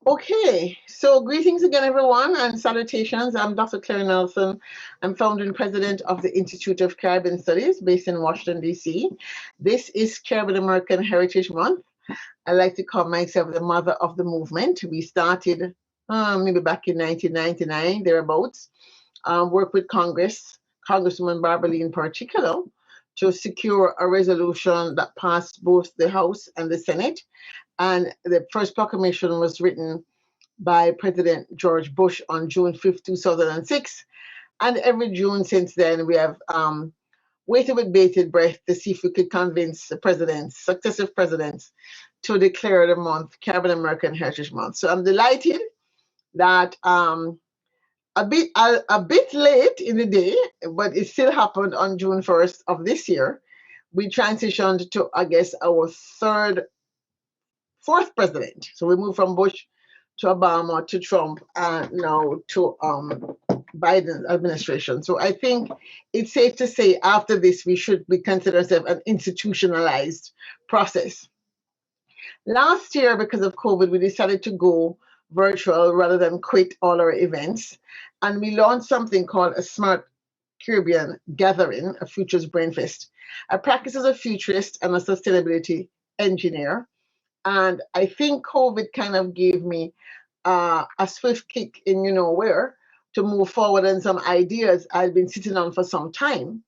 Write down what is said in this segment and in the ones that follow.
Okay, so greetings again, everyone, and salutations. I'm Dr. Claire Nelson. I'm founder and president of the Institute of Caribbean Studies based in Washington, D.C. This is Caribbean American Heritage Month. I like to call myself the mother of the movement. We started maybe back in 1999, thereabouts, worked with Congresswoman Barbara Lee in particular, to secure a resolution that passed both the House and the Senate. And the first proclamation was written by President George Bush on June 5th, 2006. And every June since then, we have waited with bated breath to see if we could convince the presidents, successive presidents, to declare the month Caribbean American Heritage Month. So I'm delighted that a bit late in the day, but it still happened on June 1st of this year. We transitioned to, I guess, our fourth president. So we moved from Bush to Obama to Trump and now to Biden administration. So I think it's safe to say after this, we should be consider ourselves an institutionalized process. Last year, because of COVID, we decided to go virtual rather than quit all our events. And we launched something called a Smart Caribbean Gathering, a Futures Brainfest. I practice as a futurist and a sustainability engineer. And I think COVID kind of gave me a swift kick in where to move forward on some ideas I'd been sitting on for some time,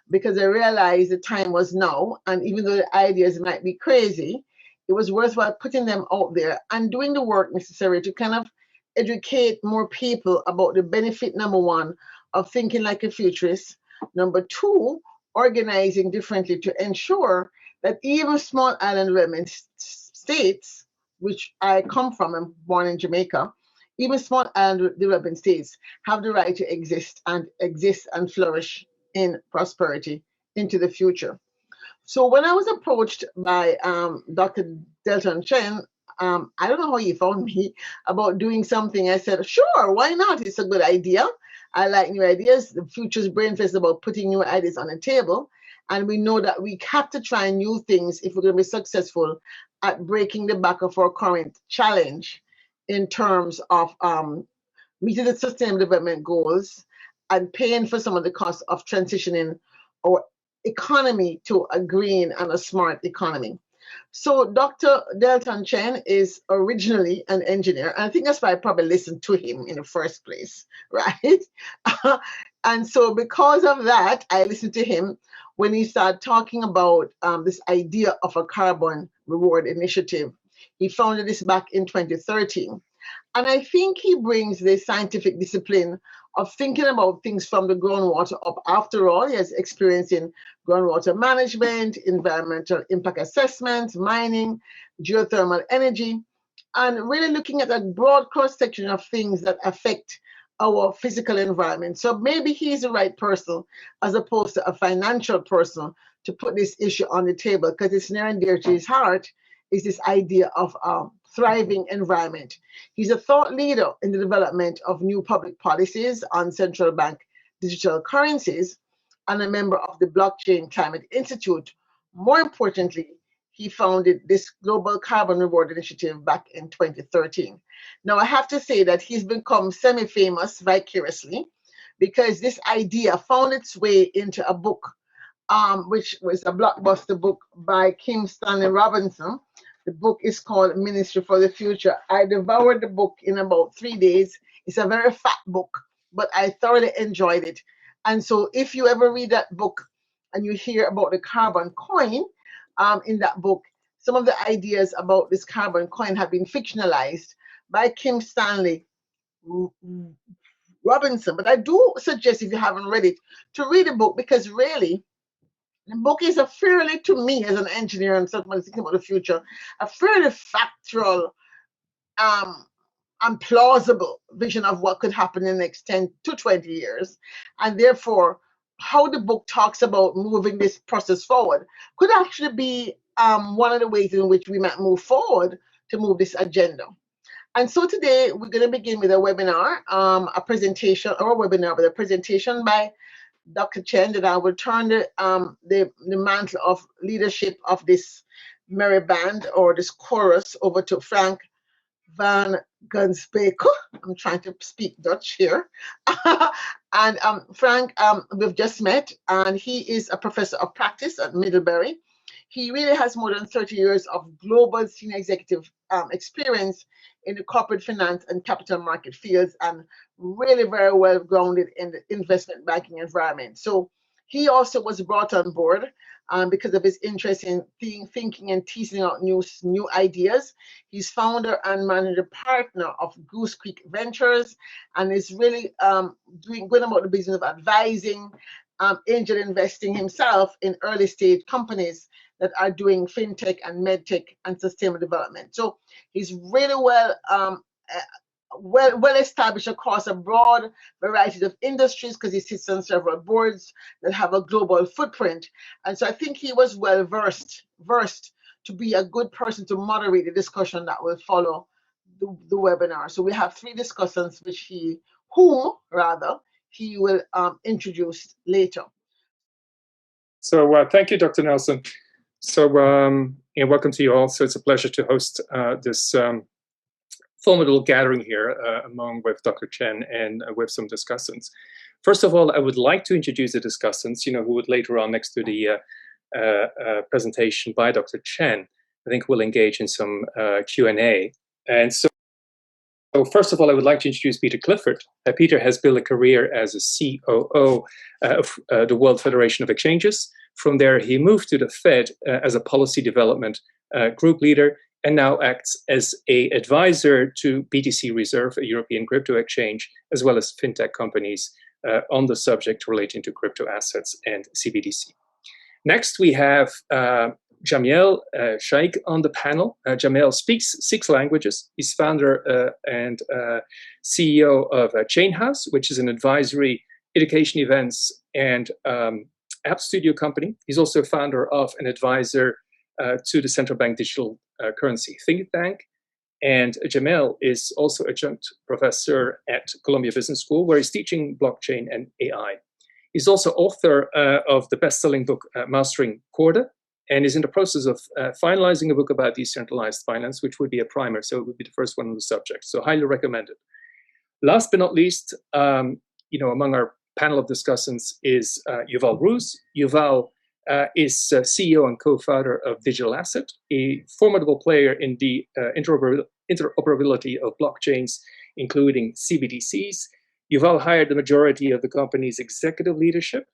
because I realized the time was now. And even though the ideas might be crazy, it was worthwhile putting them out there and doing the work necessary to kind of educate more people about the benefit, number one, of thinking like a futurist. Number two, organizing differently to ensure that even small island development states, which I come from, I'm born in Jamaica, even small island developing states have the right to exist and flourish in prosperity into the future. So when I was approached by Dr. Delton Chen, I don't know how he found me, about doing something, I said, sure, why not? It's a good idea. I like new ideas. The Futures Brainfest is about putting new ideas on the table. And we know that we have to try new things if we're going to be successful at breaking the back of our current challenge in terms of meeting the sustainable development goals and paying for some of the costs of transitioning our economy to a green and a smart economy. So Dr. Delton Chen is originally an engineer, and I think that's why I probably listened to him in the first place, right? And so because of that, I listened to him when he started talking about this idea of a carbon reward initiative. He founded this back in 2013. And I think he brings the scientific discipline of thinking about things from the groundwater up. After all, he has experience in groundwater management, environmental impact assessment, mining, geothermal energy, and really looking at a broad cross-section of things that affect our physical environment. So maybe he's the right person as opposed to a financial person to put this issue on the table, because it's near and dear to his heart, is this idea of thriving environment. He's a thought leader in the development of new public policies on central bank digital currencies and a member of the Blockchain Climate Institute. More importantly, he founded this Global Carbon Reward Initiative back in 2013. Now, I have to say that he's become semi-famous vicariously, because this idea found its way into a book, which was a blockbuster book by Kim Stanley Robinson. The book is called Ministry for the Future. I devoured the book in about 3 days. It's a very fat book, but I thoroughly enjoyed it. And so if you ever read that book and you hear about the carbon coin in that book, some of the ideas about this carbon coin have been fictionalized by Kim Stanley Robinson. But I do suggest, if you haven't read it, to read the book, because really, the book is a fairly, to me as an engineer and someone thinking about the future, a fairly factual and plausible vision of what could happen in the next 10 to 20 years. And therefore, how the book talks about moving this process forward could actually be one of the ways in which we might move forward to move this agenda. And so today we're going to begin with a webinar, a presentation, or a webinar with a presentation by Dr. Chen, that I will turn the mantle of leadership of this merry band, or this chorus, over to Frank Van Gansbeke. I'm trying to speak Dutch here. And Frank, we've just met, and he is a professor of practice at Middlebury. He really has more than 30 years of global senior executive experience in the corporate finance and capital market fields, and really very well grounded in the investment banking environment. So he also was brought on board because of his interest in thinking and teasing out new ideas. He's founder and managing partner of Goose Creek Ventures, and is really going about the business of advising angel investing himself in early stage companies that are doing fintech and medtech and sustainable development. So he's really well established across a broad variety of industries because he sits on several boards that have a global footprint. And so I think he was well versed to be a good person to moderate the discussion that will follow the webinar. So we have three discussants whom he will introduce later. So thank you, Dr. Nelson. So and welcome to you all. So it's a pleasure to host this formidable gathering here with Dr. Chen and with some discussants. First of all, I would like to introduce the discussants, who would later on, next to the presentation by Dr. Chen, I think we'll engage in some Q&A. And so first of all, I would like to introduce Peter Clifford. Peter has built a career as a COO of the World Federation of Exchanges. From there, he moved to the Fed as a policy development group leader, and now acts as an advisor to BTC Reserve, a European crypto exchange, as well as fintech companies on the subject relating to crypto assets and CBDC. Next, we have Jamiel Shaikh on the panel. Jamiel speaks 6 languages. He's founder and CEO of Chain House, which is an advisory, education events, and app studio company. He's also founder of and advisor to the central bank digital currency think tank. And Jamel is also adjunct professor at Columbia Business School, where he's teaching blockchain and AI. He's also author of the best-selling book, Mastering Corda, and is in the process of finalizing a book about decentralized finance, which would be a primer, so it would be the first one on the subject. So highly recommended. Last but not least, among our panel of discussants is Yuval Ruz. Yuval is CEO and co-founder of Digital Asset, a formidable player in the interoperability of blockchains, including CBDCs. Yuval hired the majority of the company's executive leadership,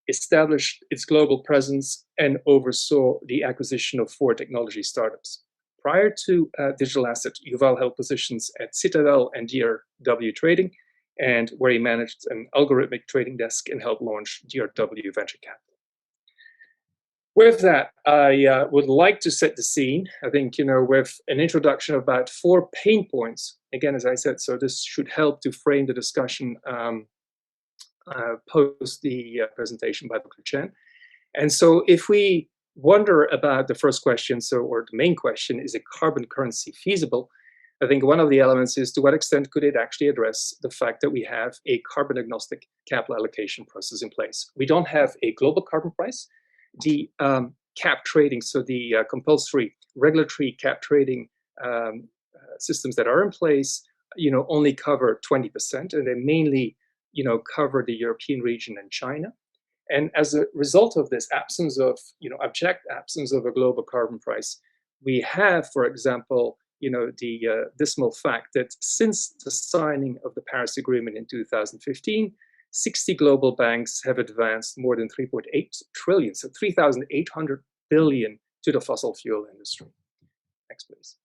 established its global presence, and oversaw the acquisition of 4 technology startups. Prior to Digital Asset, Yuval held positions at Citadel and DRW Trading, and where he managed an algorithmic trading desk and helped launch DRW Venture Capital. With that, I would like to set the scene, I think, with an introduction of about 4 pain points. Again, as I said, so this should help to frame the discussion post the presentation by Dr. Chen. And so if we wonder about the first question, or the main question, is a carbon currency feasible? I think one of the elements is, to what extent could it actually address the fact that we have a carbon agnostic capital allocation process in place? We don't have a global carbon price. The cap trading, so the compulsory regulatory cap trading systems that are in place, only cover 20%, and they mainly, cover the European region and China. And as a result of this absence of, absence of a global carbon price, we have, for example, the dismal fact that since the signing of the Paris Agreement in 2015, 60 global banks have advanced more than 3.8 trillion, so 3,800 billion to the fossil fuel industry. Next, please.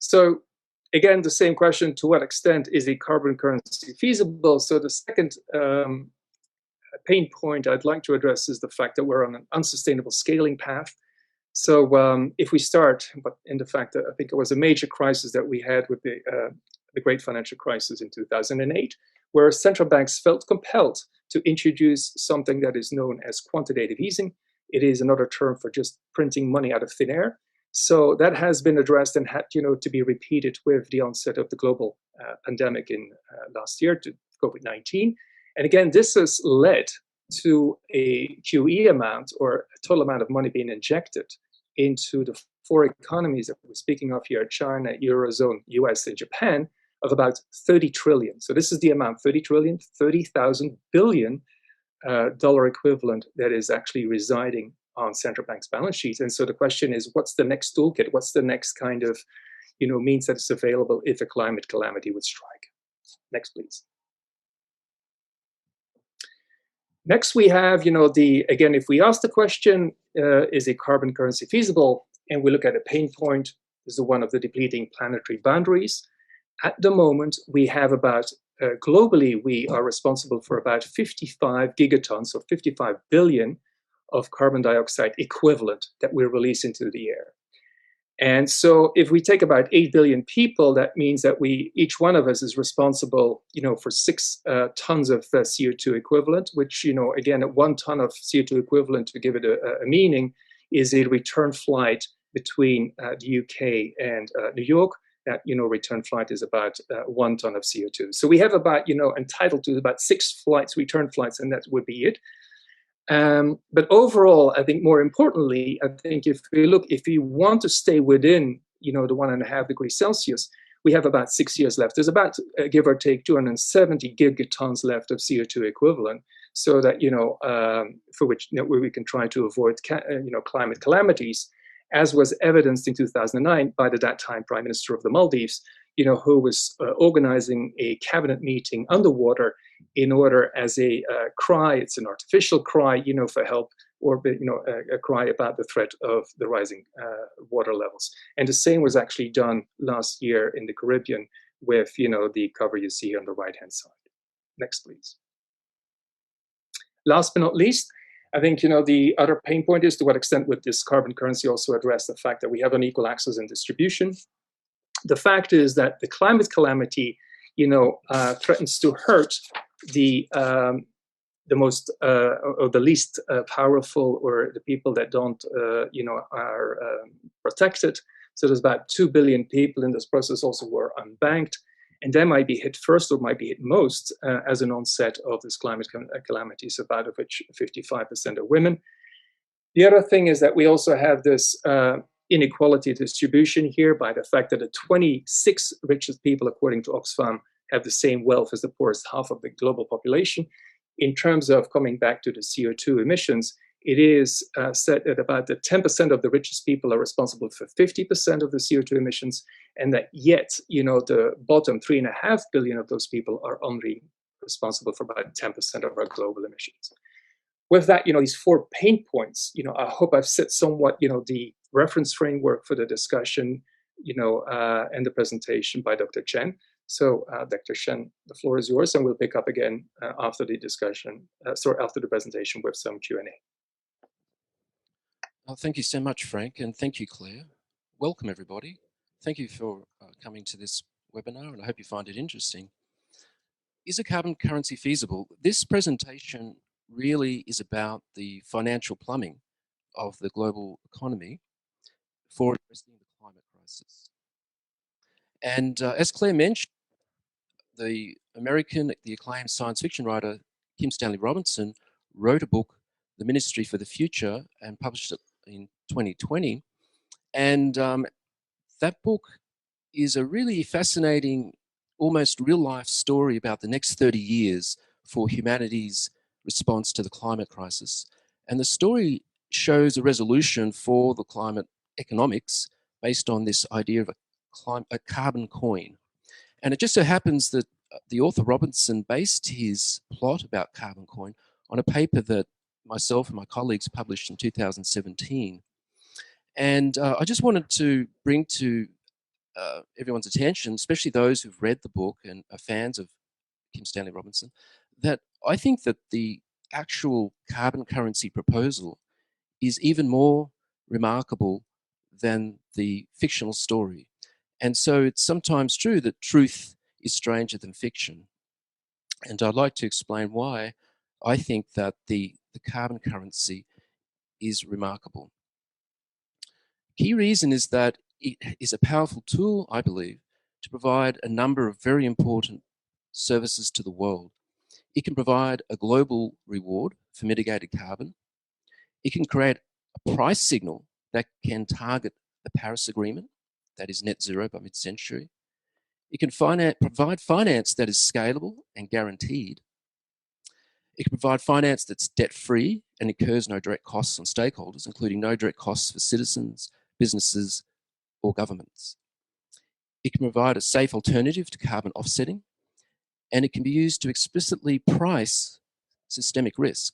So again, the same question, to what extent is a carbon currency feasible? So the second pain point I'd like to address is the fact that we're on an unsustainable scaling path. So if we start, but in the fact that I think it was a major crisis that we had with the great financial crisis in 2008, where central banks felt compelled to introduce something that is known as quantitative easing. It is another term for just printing money out of thin air. So that has been addressed and had to be repeated with the onset of the global pandemic in last year, to COVID-19. And again, this has led to a QE amount, or a total amount of money being injected into the four economies that we're speaking of here, China, Eurozone, US, and Japan, of about 30 trillion. So this is the amount, 30 trillion, 30,000 billion dollar equivalent that is actually residing on central banks' balance sheets. And so the question is, what's the next toolkit? What's the next kind of means that is available if a climate calamity would strike? Next, please. Next, we have, again, if we ask the question, is a carbon currency feasible? And we look at a pain point, this is one of the depleting planetary boundaries. At the moment, we have about, globally, we are responsible for about 55 gigatons, or 55 billion of carbon dioxide equivalent that we're releasing into the air. And so if we take about 8 billion people, that means that each one of us is responsible, for 6 tons of CO2 equivalent, which, again, at 1 ton of CO2 equivalent, to give it a meaning, is a return flight between the UK and New York. That, return flight is about 1 ton of CO2. So we have about, entitled to about 6 return flights, and that would be it. But overall, I think more importantly, I think if we want to stay within, the 1.5 degrees Celsius, we have about 6 years left. There's about, give or take, 270 gigatons left of CO2 equivalent, so that, for which we can try to avoid, climate calamities, as was evidenced in 2009 by that time Prime Minister of the Maldives, who was organizing a cabinet meeting underwater in order, as a cry, it's an artificial cry, for help, or a cry about the threat of the rising water levels. And the same was actually done last year in the Caribbean with, the cover you see on the right-hand side. Next, please. Last but not least, I think, the other pain point is to what extent would this carbon currency also address the fact that we have unequal access and distribution. The fact is that the climate calamity, threatens to hurt the most or the least powerful, or the people that don't, are protected. So there's about 2 billion people in this process also who are unbanked, and they might be hit first or might be hit most as an onset of this climate calamities, about of which 55% are women. The other thing is that we also have this inequality distribution here by the fact that the 26 richest people, according to Oxfam, have the same wealth as the poorest half of the global population. In terms of coming back to the CO2 emissions, it is said that about the 10% of the richest people are responsible for 50% of the CO2 emissions, and that yet, the bottom 3.5 billion of those people are only responsible for about 10% of our global emissions. With that, these 4 pain points, I hope I've set somewhat, the reference framework for the discussion, and the presentation by Dr. Chen. So, Dr. Chen, the floor is yours, and we'll pick up again after the discussion, after the presentation, with some Q&A. Thank you so much, Frank, and thank you, Claire. Welcome, everybody. Thank you for coming to this webinar, and I hope you find it interesting. Is a carbon currency feasible? This presentation really is about the financial plumbing of the global economy for addressing the climate crisis. And as Claire mentioned, the acclaimed science fiction writer Kim Stanley Robinson wrote a book, The Ministry for the Future, and published it in 2020. And that book is a really fascinating, almost real-life story about the next 30 years for humanity's response to the climate crisis. And the story shows a resolution for the climate economics based on this idea of a carbon coin. And it just so happens that the author Robinson based his plot about carbon coin on a paper that myself and my colleagues published in 2017. And I just wanted to bring to everyone's attention, especially those who've read the book and are fans of Kim Stanley Robinson, that I think that the actual carbon currency proposal is even more remarkable than the fictional story. And so it's sometimes true that truth is stranger than fiction. And I'd like to explain why I think that the carbon currency is remarkable. Key reason is that it is a powerful tool, I believe, to provide a number of very important services to the world. It can provide a global reward for mitigated carbon. It can create a price signal that can target the Paris Agreement, that is net zero by mid-century. It can provide finance that is scalable and guaranteed. It can provide finance that's debt-free and incurs no direct costs on stakeholders, including no direct costs for citizens, businesses, or governments. It can provide a safe alternative to carbon offsetting, and it can be used to explicitly price systemic risk.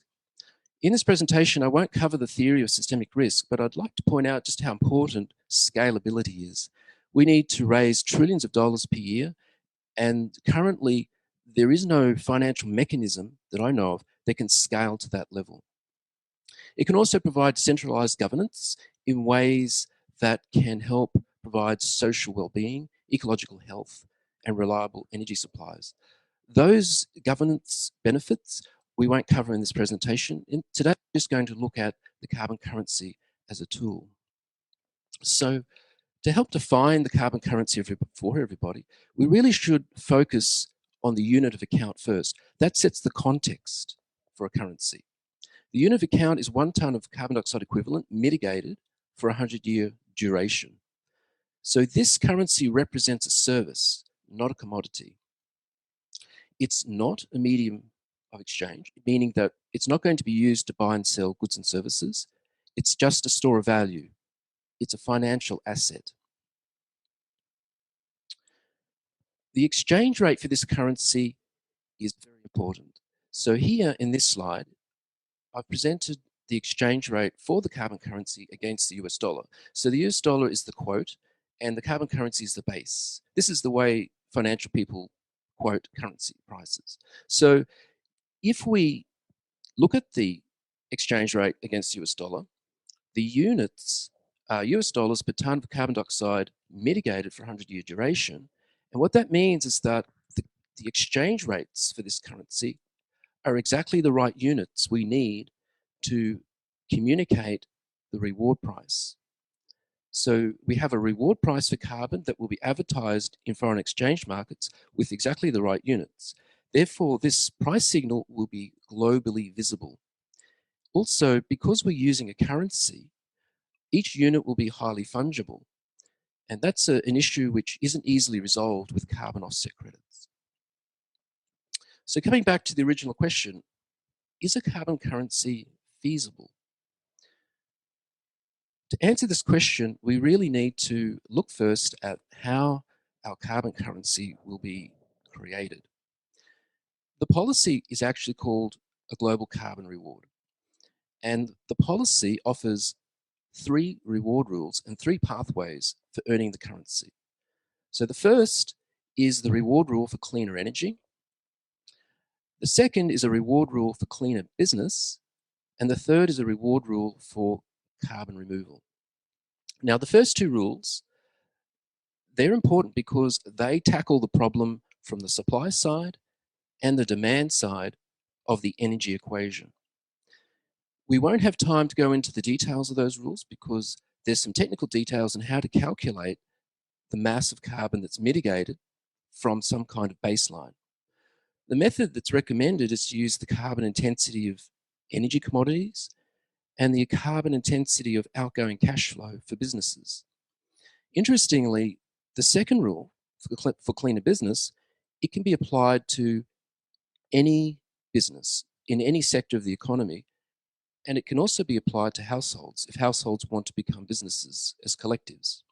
In this presentation, I won't cover the theory of systemic risk, but I'd like to point out just how important scalability is. We need to raise trillions of dollars per year, and currently there is no financial mechanism that I know of that can scale to that level. It can also provide decentralized governance in ways that can help provide social well-being, ecological health, and reliable energy supplies. Those governance benefits we won't cover in this presentation. Today, we're just going to look at the carbon currency as a tool. So to help define the carbon currency for everybody, we really should focus on the unit of account first. That sets the context for a currency. The unit of account is 1 ton of carbon dioxide equivalent mitigated for a 100-year duration. So this currency represents a service, not a commodity. It's not a medium of exchange, meaning that it's not going to be used to buy and sell goods and services. It's just a store of value. It's a financial asset. The exchange rate for this currency is very important. So here in this slide, I've presented the exchange rate for the carbon currency against the US dollar. So the US dollar is the quote, and the carbon currency is the base. This is the way financial people quote currency prices. So if we look at the exchange rate against the US dollar, the units are US dollars per ton of carbon dioxide mitigated for 100-year duration. And what that means is that the exchange rates for this currency are exactly the right units we need to communicate the reward price. So we have a reward price for carbon that will be advertised in foreign exchange markets with exactly the right units. Therefore, this price signal will be globally visible. Also, because we're using a currency, each unit will be highly fungible. And that's an issue which isn't easily resolved with carbon offset credits. So coming back to the original question, is a carbon currency feasible? To answer this question, we really need to look first at how our carbon currency will be created. The policy is actually called a global carbon reward. And the policy offers 3 reward rules and 3 pathways for earning the currency. So the first is the reward rule for cleaner energy. The second is a reward rule for cleaner business. And the third is a reward rule for carbon removal. Now, the first 2 rules, they're important because they tackle the problem from the supply side and the demand side of the energy equation. We won't have time to go into the details of those rules because there's some technical details on how to calculate the mass of carbon that's mitigated from some kind of baseline. The method that's recommended is to use the carbon intensity of energy commodities and the carbon intensity of outgoing cash flow for businesses. Interestingly, the second rule for cleaner business, it can be applied to any business in any sector of the economy, and it can also be applied to households if households want to become businesses as collectives.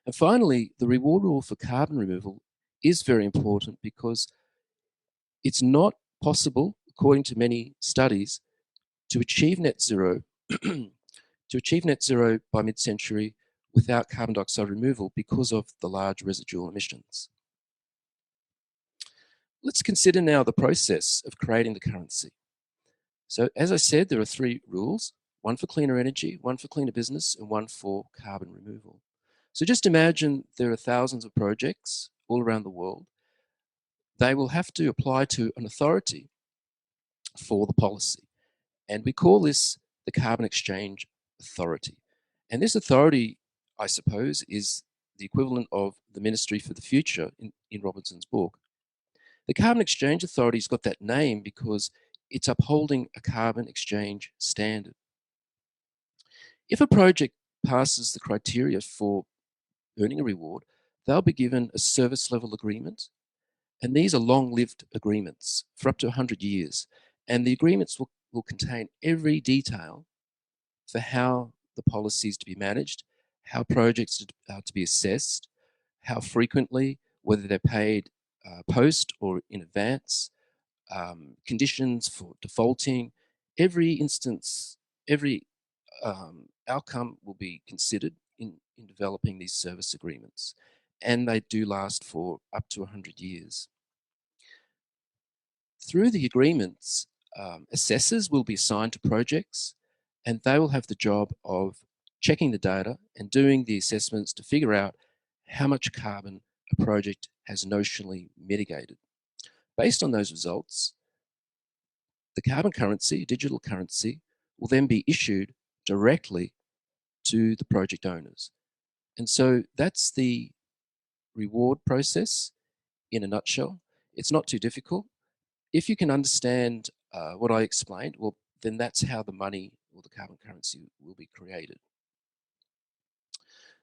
And finally, the reward rule for carbon removal is very important because it's not possible, according to many studies, to achieve net zero by mid-century without carbon dioxide removal because of the large residual emissions. Let's consider now the process of creating the currency. So as I said, there are 3 rules, 1 for cleaner energy, 1 for cleaner business, and 1 for carbon removal. So just imagine there are thousands of projects all around the world. They will have to apply to an authority for the policy. And we call this the Carbon Exchange Authority. And this authority, I suppose, is the equivalent of the Ministry for the Future in Robertson's book. The Carbon Exchange Authority's got that name because it's upholding a carbon exchange standard. If a project passes the criteria for earning a reward, they'll be given a service level agreement. And these are long-lived agreements for up to 100 years. And the agreements will contain every detail for how the policy is to be managed, how projects are to be assessed, how frequently, whether they're paid post or in advance, conditions for defaulting. Every instance, every outcome will be considered in developing these service agreements. And they do last for up to 100 years. Through the agreements, assessors will be assigned to projects, and they will have the job of checking the data and doing the assessments to figure out how much carbon a project has notionally mitigated. Based on those results, the carbon currency, digital currency, will then be issued directly to the project owners. And so that's the reward process in a nutshell. It's not too difficult. If you can understand what I explained, well, then that's how the money or the carbon currency will be created.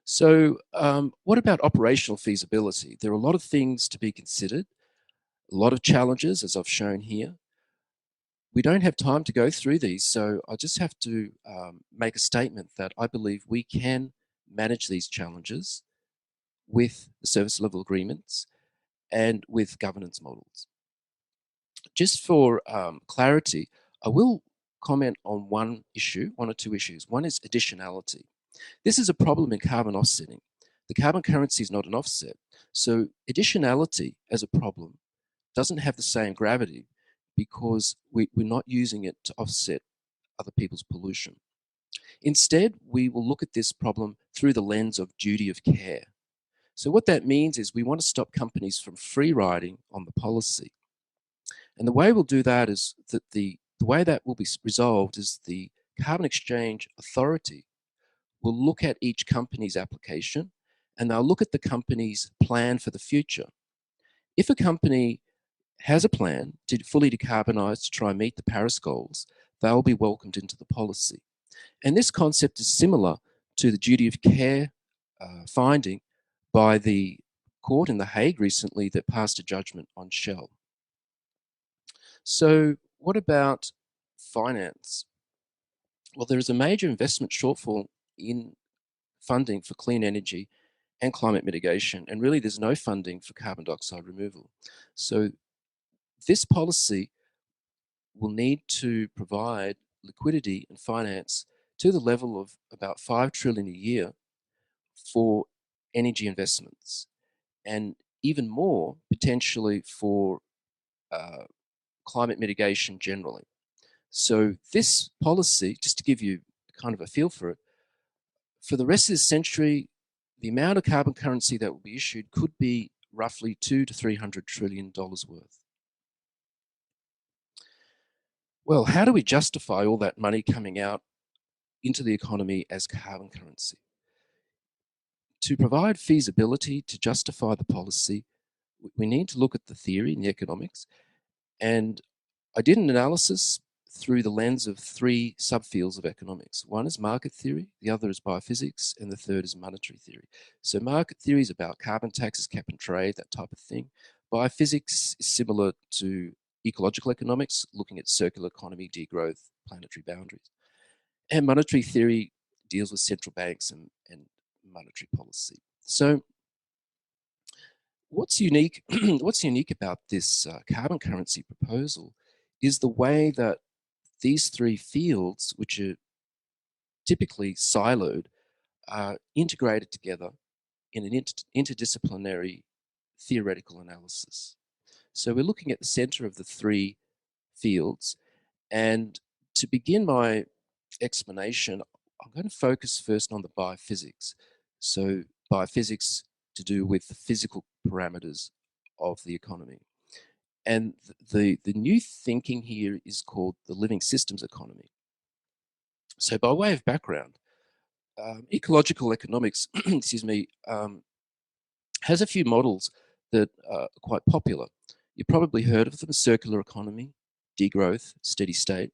So what about operational feasibility? There are a lot of things to be considered, a lot of challenges, as I've shown here. We don't have time to go through these, so I just have to make a statement that I believe we can manage these challenges with the service level agreements and with governance models. Just for clarity, I will comment on one or two issues. One is additionality. This is a problem in carbon offsetting. The carbon currency is not an offset. So additionality as a problem doesn't have the same gravity because we're not using it to offset other people's pollution. Instead, we will look at this problem through the lens of duty of care. So what that means is we want to stop companies from free riding on the policy. And the way we'll do that is that the way that will be resolved is the Carbon Exchange Authority will look at each company's application and they'll look at the company's plan for the future. If a company has a plan to fully decarbonize to try and meet the Paris goals, they'll be welcomed into the policy. And this concept is similar to the duty of care finding by the court in The Hague recently that passed a judgment on Shell. So what about finance? Well, there is a major investment shortfall in funding for clean energy and climate mitigation, and really there's no funding for carbon dioxide removal. So this policy will need to provide liquidity and finance to the level of about 5 trillion a year for energy investments, and even more potentially for climate mitigation generally. So this policy, just to give you kind of a feel for it, for the rest of this century, the amount of carbon currency that will be issued could be roughly $200 to $300 trillion worth. Well, how do we justify all that money coming out into the economy as carbon currency? To provide feasibility, to justify the policy, we need to look at the theory and the economics. And I did an analysis through the lens of 3 subfields of economics. One is market theory, the other is biophysics, and the third is monetary theory. So market theory is about carbon taxes, cap and trade, that type of thing. Biophysics is similar to ecological economics, looking at circular economy, degrowth, planetary boundaries. And monetary theory deals with central banks and monetary policy. So what's unique, what's unique about this carbon currency proposal is the way that these 3 fields, which are typically siloed, are integrated together in an interdisciplinary theoretical analysis. So we're looking at the center of the 3 fields. And to begin my explanation, I'm going to focus first on the biophysics. So biophysics to do with the physical parameters of the economy. And the new thinking here is called the living systems economy. So by way of background, ecological economics, excuse me, has a few models that are quite popular. You've probably heard of them: circular economy, degrowth, steady state.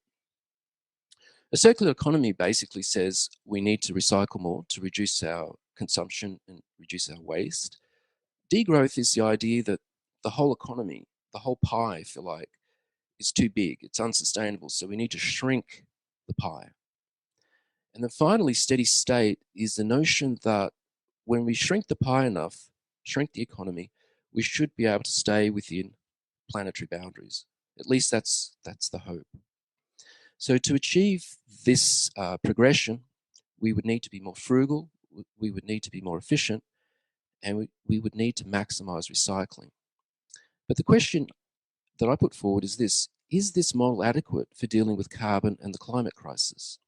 A circular economy basically says we need to recycle more to reduce our consumption and reduce our waste. Degrowth is the idea that the whole economy, the whole pie, if you like, is too big, it's unsustainable, so we need to shrink the pie. And then finally, steady state is the notion that when we shrink the pie enough, shrink the economy, we should be able to stay within planetary boundaries. At least that's the hope. So to achieve this progression, we would need to be more frugal, we would need to be more efficient, and we would need to maximize recycling. But the question that I put forward is this model adequate for dealing with carbon and the climate crisis?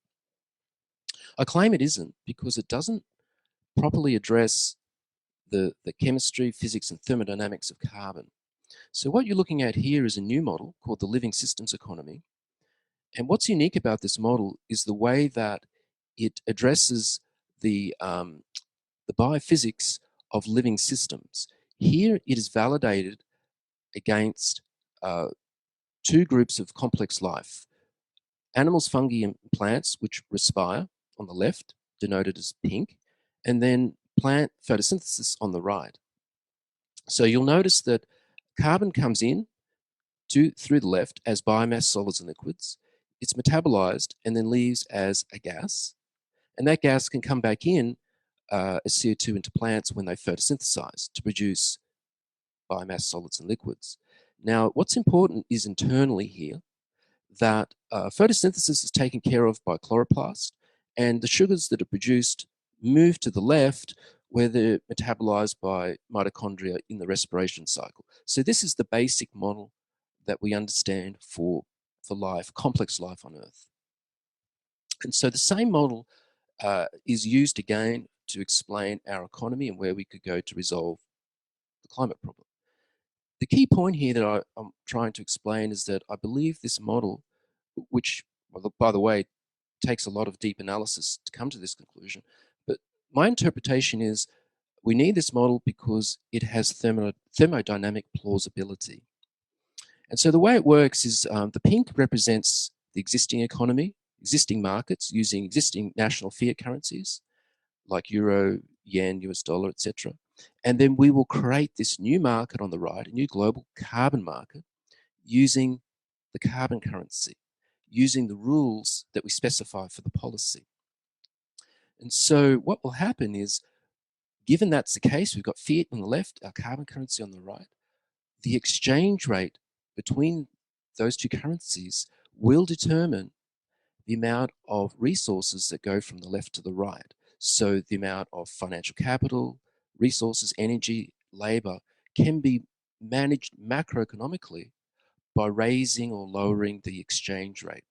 I claim it isn't because it doesn't properly address the chemistry, physics, and thermodynamics of carbon. So what you're looking at here is a new model called the living systems economy. And what's unique about this model is the way that it addresses the biophysics of living systems. Here it is validated against two groups of complex life: animals, fungi, and plants, which respire on the left, denoted as pink, and then plant photosynthesis on the right. So you'll notice that carbon comes in through the left as biomass, solids, and liquids. It's metabolized and then leaves as a gas. And that gas can come back in as CO2 into plants when they photosynthesize to produce biomass, solids, and liquids. Now, what's important is internally here that photosynthesis is taken care of by chloroplast, and the sugars that are produced move to the left where they're metabolized by mitochondria in the respiration cycle. So this is the basic model that we understand for life, complex life on Earth. And so the same model is used again to explain our economy and where we could go to resolve the climate problem. The key point here that I'm trying to explain is that I believe this model, which, well, by the way, takes a lot of deep analysis to come to this conclusion, but my interpretation is we need this model because it has thermodynamic plausibility. And so the way it works is the pink represents the existing economy, existing markets using existing national fiat currencies like euro, yen, US dollar, etc. And then we will create this new market on the right, a new global carbon market, using the carbon currency, using the rules that we specify for the policy. And so what will happen is, given that's the case, we've got fiat on the left, our carbon currency on the right, the exchange rate between those two currencies will determine the amount of resources that go from the left to the right. So the amount of financial capital, resources, energy, labor can be managed macroeconomically by raising or lowering the exchange rate.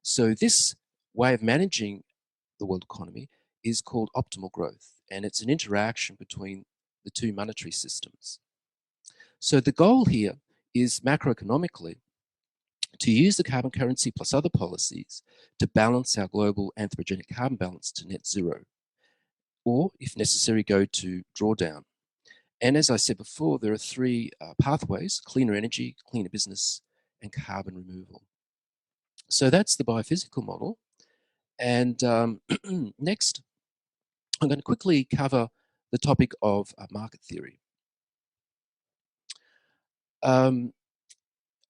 So this way of managing the world economy is called optimal growth, and it's an interaction between the two monetary systems. So the goal here is macroeconomically to use the carbon currency plus other policies to balance our global anthropogenic carbon balance to net zero, or if necessary, go to drawdown. And as I said before, there are three pathways: cleaner energy, cleaner business, and carbon removal. So that's the biophysical model. And next, I'm going to quickly cover the topic of market theory.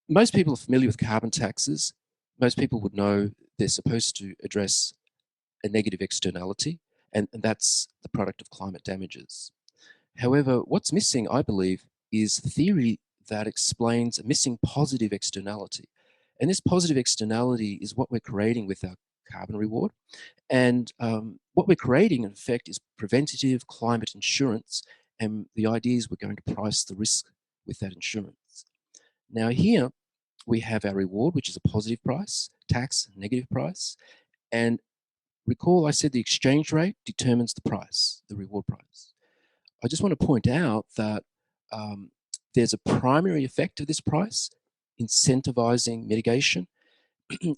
Most people are familiar with carbon taxes. Most people would know they're supposed to address a negative externality, and that's the product of climate damages. However, what's missing, I believe, is theory that explains a missing positive externality. And this positive externality is what we're creating with our carbon reward. And what we're creating, in effect, is preventative climate insurance. And the idea is we're going to price the risk with that insurance. Now here we have our reward, which is a positive price, tax, negative price. And recall I said the exchange rate determines the price, the reward price. I just want to point out that there's a primary effect of this price, incentivizing mitigation,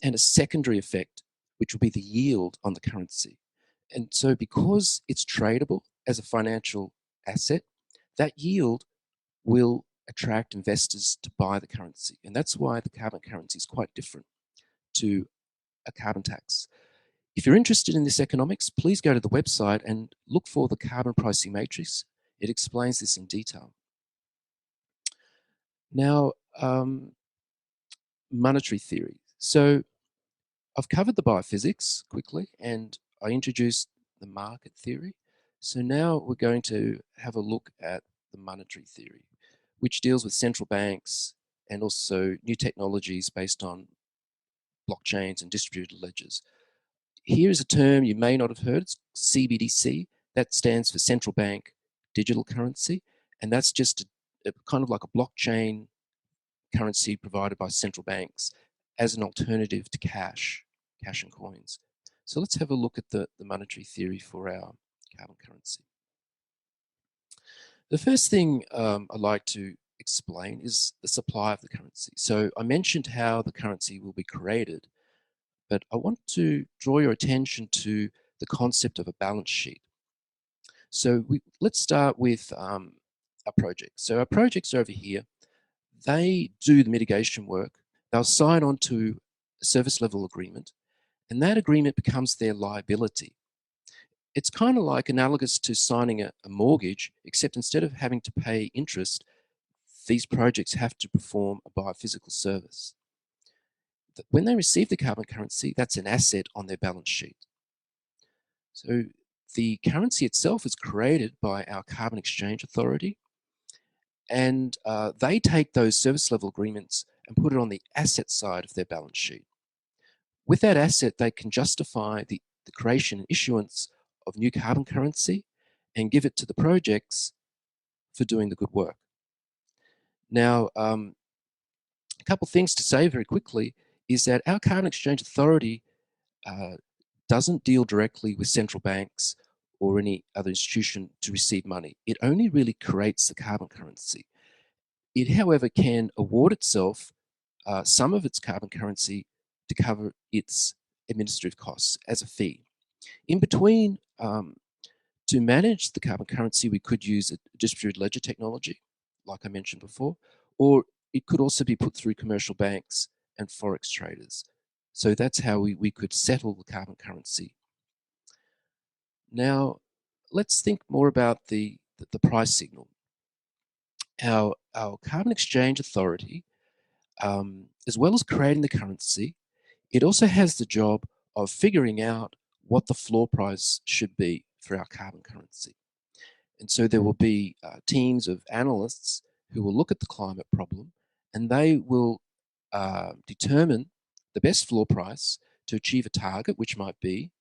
and a secondary effect, which will be the yield on the currency. And so because it's tradable as a financial asset, that yield will attract investors to buy the currency. And that's why the carbon currency is quite different to a carbon tax. If you're interested in this economics, please go to the website and look for the carbon pricing matrix. It explains this in detail. Now, monetary theory. So I've covered the biophysics quickly, and I introduced the market theory. So now we're going to have a look at the monetary theory, which deals with central banks and also new technologies based on blockchains and distributed ledgers. Here is a term you may not have heard. It's CBDC. That stands for central bank digital currency, and that's just a kind of like a blockchain currency provided by central banks as an alternative to cash and coins. So let's have a look at the monetary theory for our carbon currency. The first thing I'd like to explain is the supply of the currency. So I mentioned how the currency will be created, but I want to draw your attention to the concept of a balance sheet. So let's start with our project. So our projects are over here. They do the mitigation work. They'll sign on to a service level agreement, and that agreement becomes their liability. It's kind of like analogous to signing a mortgage, except instead of having to pay interest, these projects have to perform a biophysical service. When they receive the carbon currency, that's an asset on their balance sheet. So the currency itself is created by our Carbon Exchange Authority, and they take those service level agreements and put it on the asset side of their balance sheet. With that asset, they can justify the creation and issuance of new carbon currency and give it to the projects for doing the good work. Now, a couple things to say very quickly is that our Carbon Exchange Authority doesn't deal directly with central banks or any other institution to receive money. It only really creates the carbon currency. It, however, can award itself some of its carbon currency to cover its administrative costs as a fee. In between, to manage the carbon currency, we could use a distributed ledger technology, like I mentioned before, or it could also be put through commercial banks and forex traders. So that's how we could settle the carbon currency. Now, let's think more about the price signal. Our Carbon Exchange Authority, as well as creating the currency, it also has the job of figuring out what the floor price should be for our carbon currency. And so there will be teams of analysts who will look at the climate problem, and they will determine the best floor price to achieve a target, which might be,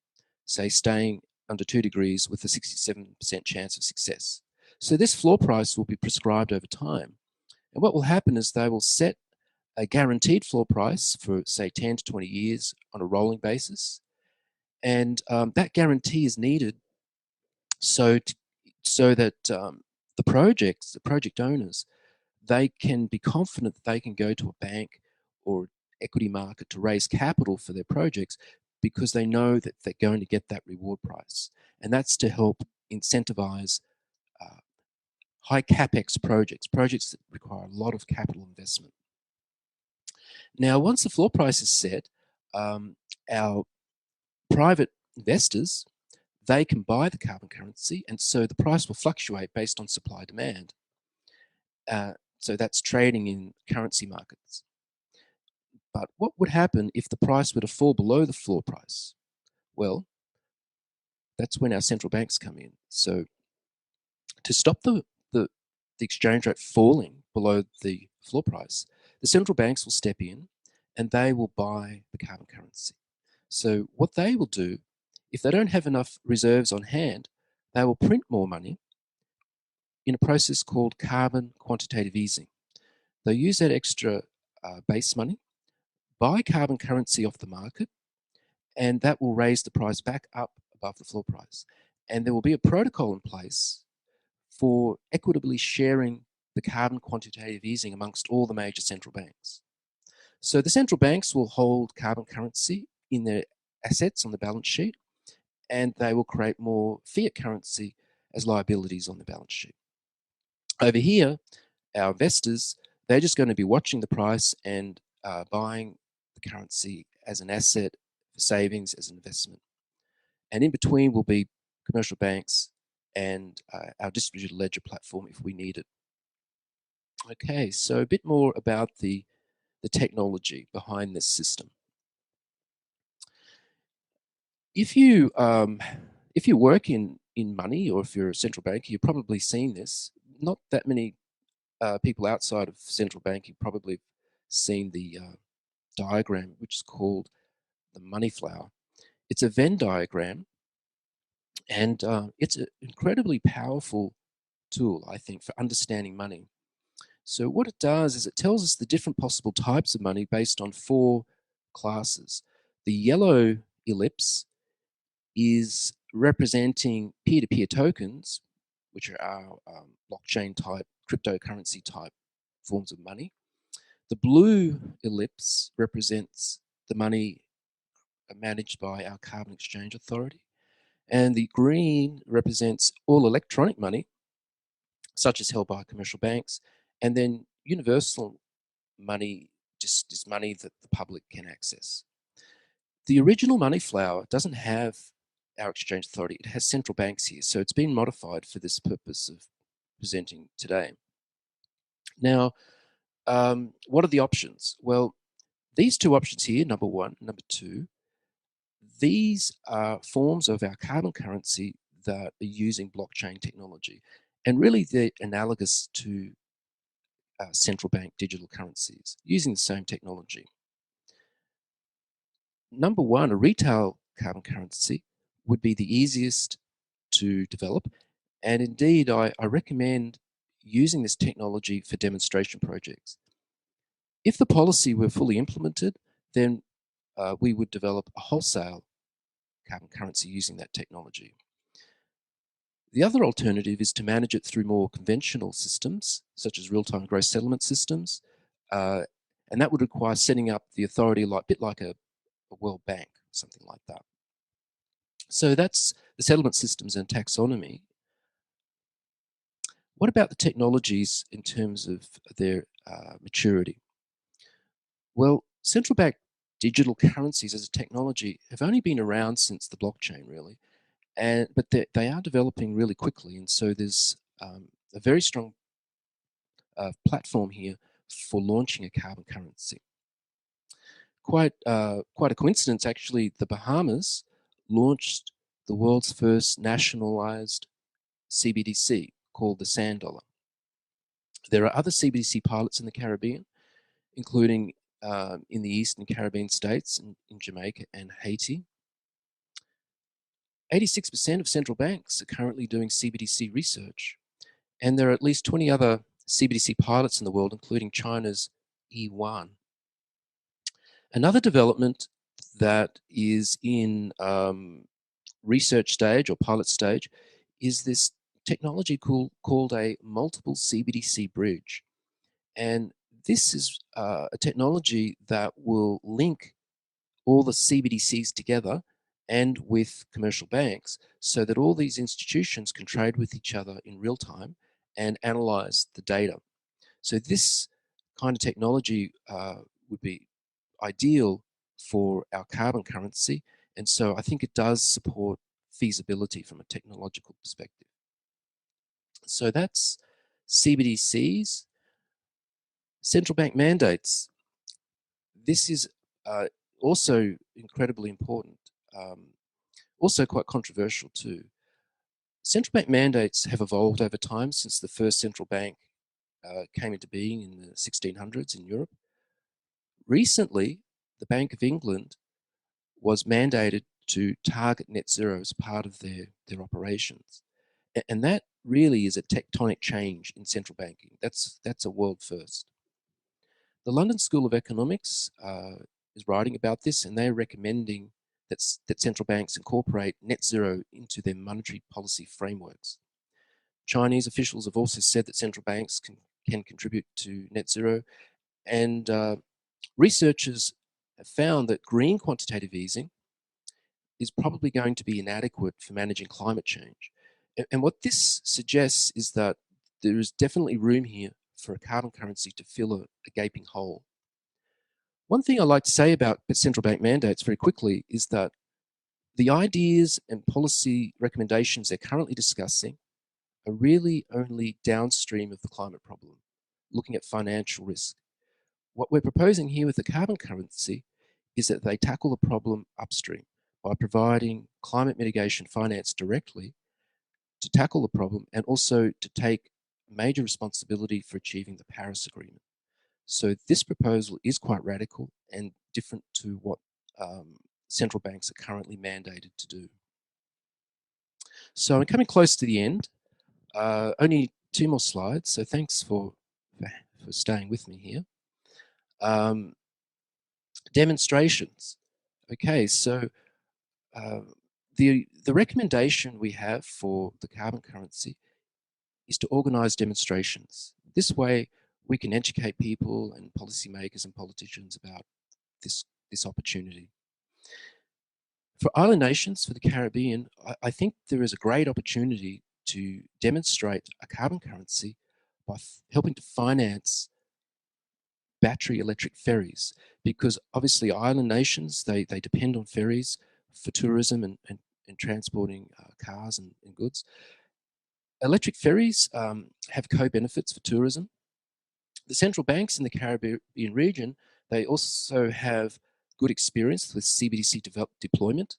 say, staying under 2 degrees with a 67% chance of success. So this floor price will be prescribed over time. And what will happen is they will set a guaranteed floor price for, say, 10 to 20 years on a rolling basis. And that guarantee is needed so that the project owners, they can be confident that they can go to a bank or equity market to raise capital for their projects because they know that they're going to get that reward price. And that's to help incentivize high capex projects that require a lot of capital investment. Now, once the floor price is set, our private investors, they can buy the carbon currency, and so the price will fluctuate based on supply demand. So that's trading in currency markets. But what would happen if the price were to fall below the floor price? Well, that's when our central banks come in. So to stop the exchange rate falling below the floor price, the central banks will step in and they will buy the carbon currency. So what they will do, if they don't have enough reserves on hand, they will print more money in a process called carbon quantitative easing. They'll use that extra base money, buy carbon currency off the market, and that will raise the price back up above the floor price. And there will be a protocol in place for equitably sharing the carbon quantitative easing amongst all the major central banks. So the central banks will hold carbon currency in their assets on the balance sheet, and they will create more fiat currency as liabilities on the balance sheet. Over here, our investors, they're just going to be watching the price and buying the currency as an asset for savings, as an investment. And in between will be commercial banks and our distributed ledger platform if we need it. Okay, so a bit more about the technology behind this system. If you work in money, or if you're a central banker, you've probably seen this. Not that many people outside of central banking probably have seen the diagram, which is called the money flower. It's a Venn diagram, and it's an incredibly powerful tool, I think, for understanding money. So what it does is it tells us the different possible types of money based on 4 classes. The yellow ellipse is representing peer-to-peer tokens, which are our blockchain type, cryptocurrency type forms of money. The blue ellipse represents the money managed by our Carbon Exchange Authority. And the green represents all electronic money, such as held by commercial banks. And then universal money just is money that the public can access. The original money flower doesn't have our exchange authority. It has central banks here. So it's been modified for this purpose of presenting today. Now, what are the options? Well, these 2 options here, number 1, number 2, these are forms of our carbon currency that are using blockchain technology. And really they're analogous to central bank digital currencies using the same technology. Number 1, a retail carbon currency would be the easiest to develop. And indeed, I recommend using this technology for demonstration projects. If the policy were fully implemented, then we would develop a wholesale carbon currency using that technology. The other alternative is to manage it through more conventional systems, such as real-time gross settlement systems. And that would require setting up the authority a bit like a World Bank, something like that. So that's the settlement systems and taxonomy. What about the technologies in terms of their maturity? Well, central bank digital currencies as a technology have only been around since the blockchain, really. But they are developing really quickly, and so there's a very strong platform here for launching a carbon currency. Quite a coincidence, actually. The Bahamas launched the world's first nationalized CBDC called the Sand Dollar. There are other CBDC pilots in the Caribbean, including in the Eastern Caribbean states, in Jamaica and Haiti. 86% of central banks are currently doing CBDC research, and there are at least 20 other CBDC pilots in the world, including China's E1. Another development that is in research stage or pilot stage is this technology called a multiple CBDC bridge. And this is a technology that will link all the CBDCs together and with commercial banks so that all these institutions can trade with each other in real time and analyze the data. So this kind of technology would be ideal for our carbon currency. And so I think it does support feasibility from a technological perspective. So that's CBDCs. Central bank mandates. This is also incredibly important, also quite controversial too. Central bank mandates have evolved over time since the first central bank came into being in the 1600s in Europe. Recently, the Bank of England was mandated to target net zero as part of their operations. And that really is a tectonic change in central banking. That's a world first. The London School of Economics is writing about this, and they're recommending that central banks incorporate net zero into their monetary policy frameworks. Chinese officials have also said that central banks can contribute to net zero, and researchers have found that green quantitative easing is probably going to be inadequate for managing climate change. And what this suggests is that there is definitely room here for a carbon currency to fill a gaping hole. One thing I like to say about central bank mandates very quickly is that the ideas and policy recommendations they're currently discussing are really only downstream of the climate problem, looking at financial risk. What we're proposing here with the carbon currency is that they tackle the problem upstream by providing climate mitigation finance directly to tackle the problem and also to take major responsibility for achieving the Paris Agreement. So this proposal is quite radical and different to what central banks are currently mandated to do. So I'm coming close to the end. Only 2 more slides, so thanks for staying with me here. Demonstrations. Okay, so the recommendation we have for the carbon currency is to organize demonstrations. This way, we can educate people and policymakers and politicians about this opportunity. For island nations, for the Caribbean, I think there is a great opportunity to demonstrate a carbon currency by helping to finance battery electric ferries, because obviously island nations, they depend on ferries for tourism and transporting cars and goods. Electric ferries have co-benefits for tourism. The central banks in the Caribbean region, they also have good experience with CBDC deployment,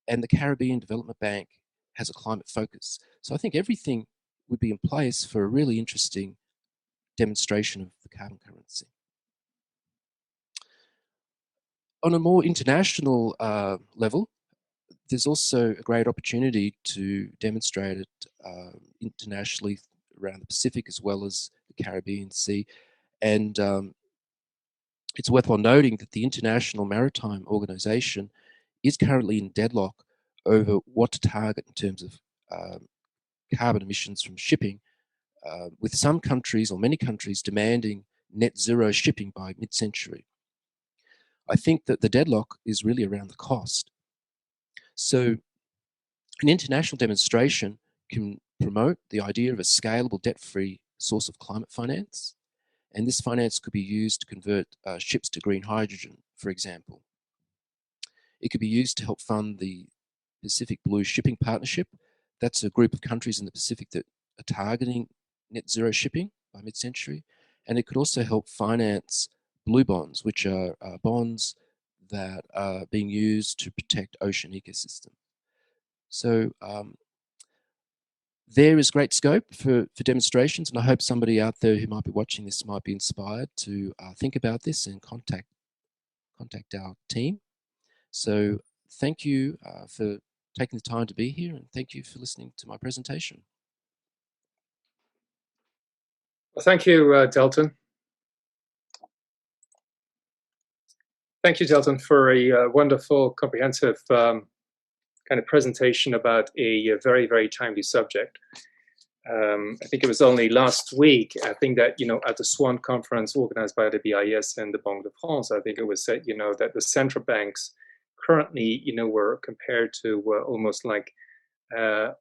and the Caribbean Development Bank has a climate focus. So I think everything would be in place for a really interesting demonstration of the carbon currency. On a more international level, there's also a great opportunity to demonstrate it internationally around the Pacific as well as the Caribbean Sea. And it's worthwhile noting that the International Maritime Organization is currently in deadlock over what to target in terms of carbon emissions from shipping, with some countries or many countries demanding net zero shipping by mid-century. I think that the deadlock is really around the cost. So an international demonstration can promote the idea of a scalable debt-free source of climate finance. And this finance could be used to convert ships to green hydrogen, for example. It could be used to help fund the Pacific Blue Shipping Partnership. That's a group of countries in the Pacific that are targeting net zero shipping by mid-century. And it could also help finance blue bonds, which are bonds that are being used to protect ocean ecosystems. So there is great scope for demonstrations, and I hope somebody out there who might be watching this might be inspired to think about this and contact our team. So thank you for taking the time to be here, and thank you for listening to my presentation. Well, thank you, Delton. Thank you, Delton, for a wonderful, comprehensive kind of presentation about a very, very timely subject. I think it was only last week, I think that, at the SWAN conference organized by the BIS and the Banque de France, I think it was said, that the central banks currently, were compared to almost like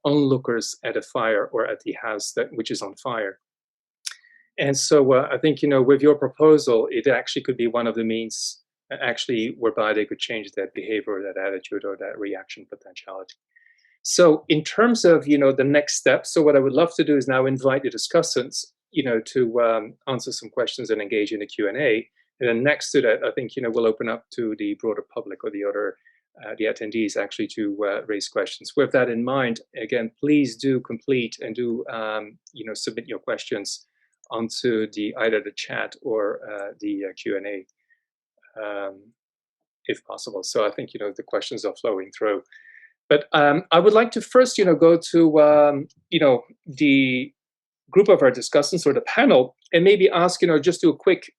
onlookers at a fire or at the house which is on fire. And so I think, with your proposal, it actually could be one of the means actually whereby they could change that behavior, or that attitude, or that reaction potentiality. So in terms of, the next step, so what I would love to do is now invite the discussants, to answer some questions and engage in a Q&A. And then next to that, I think, we'll open up to the broader public or the other, the attendees actually to raise questions. With that in mind, again, please do complete and do, submit your questions onto either the chat or the Q&A, if possible. So I think, the questions are flowing through. But I would like to first, go to, the group of our discussants or the panel, and maybe ask, just do a quick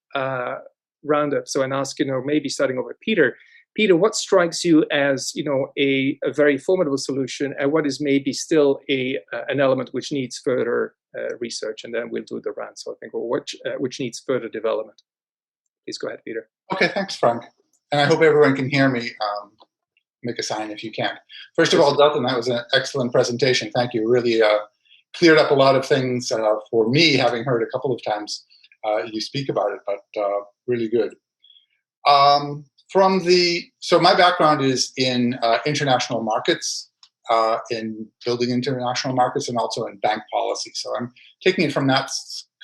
roundup. So, and ask, maybe starting over Peter. Peter, what strikes you as, a very formidable solution, and what is maybe still an element which needs further research? And then we'll do the round. So I think, which needs further development. Please go ahead, Peter. Okay, thanks, Frank. And I hope everyone can hear me. Make a sign if you can. First of all, Delton, that was an excellent presentation. Thank you. Really cleared up a lot of things for me, having heard a couple of times you speak about it, but really good. So my background is in international markets, in building international markets, and also in bank policy. So I'm taking it from that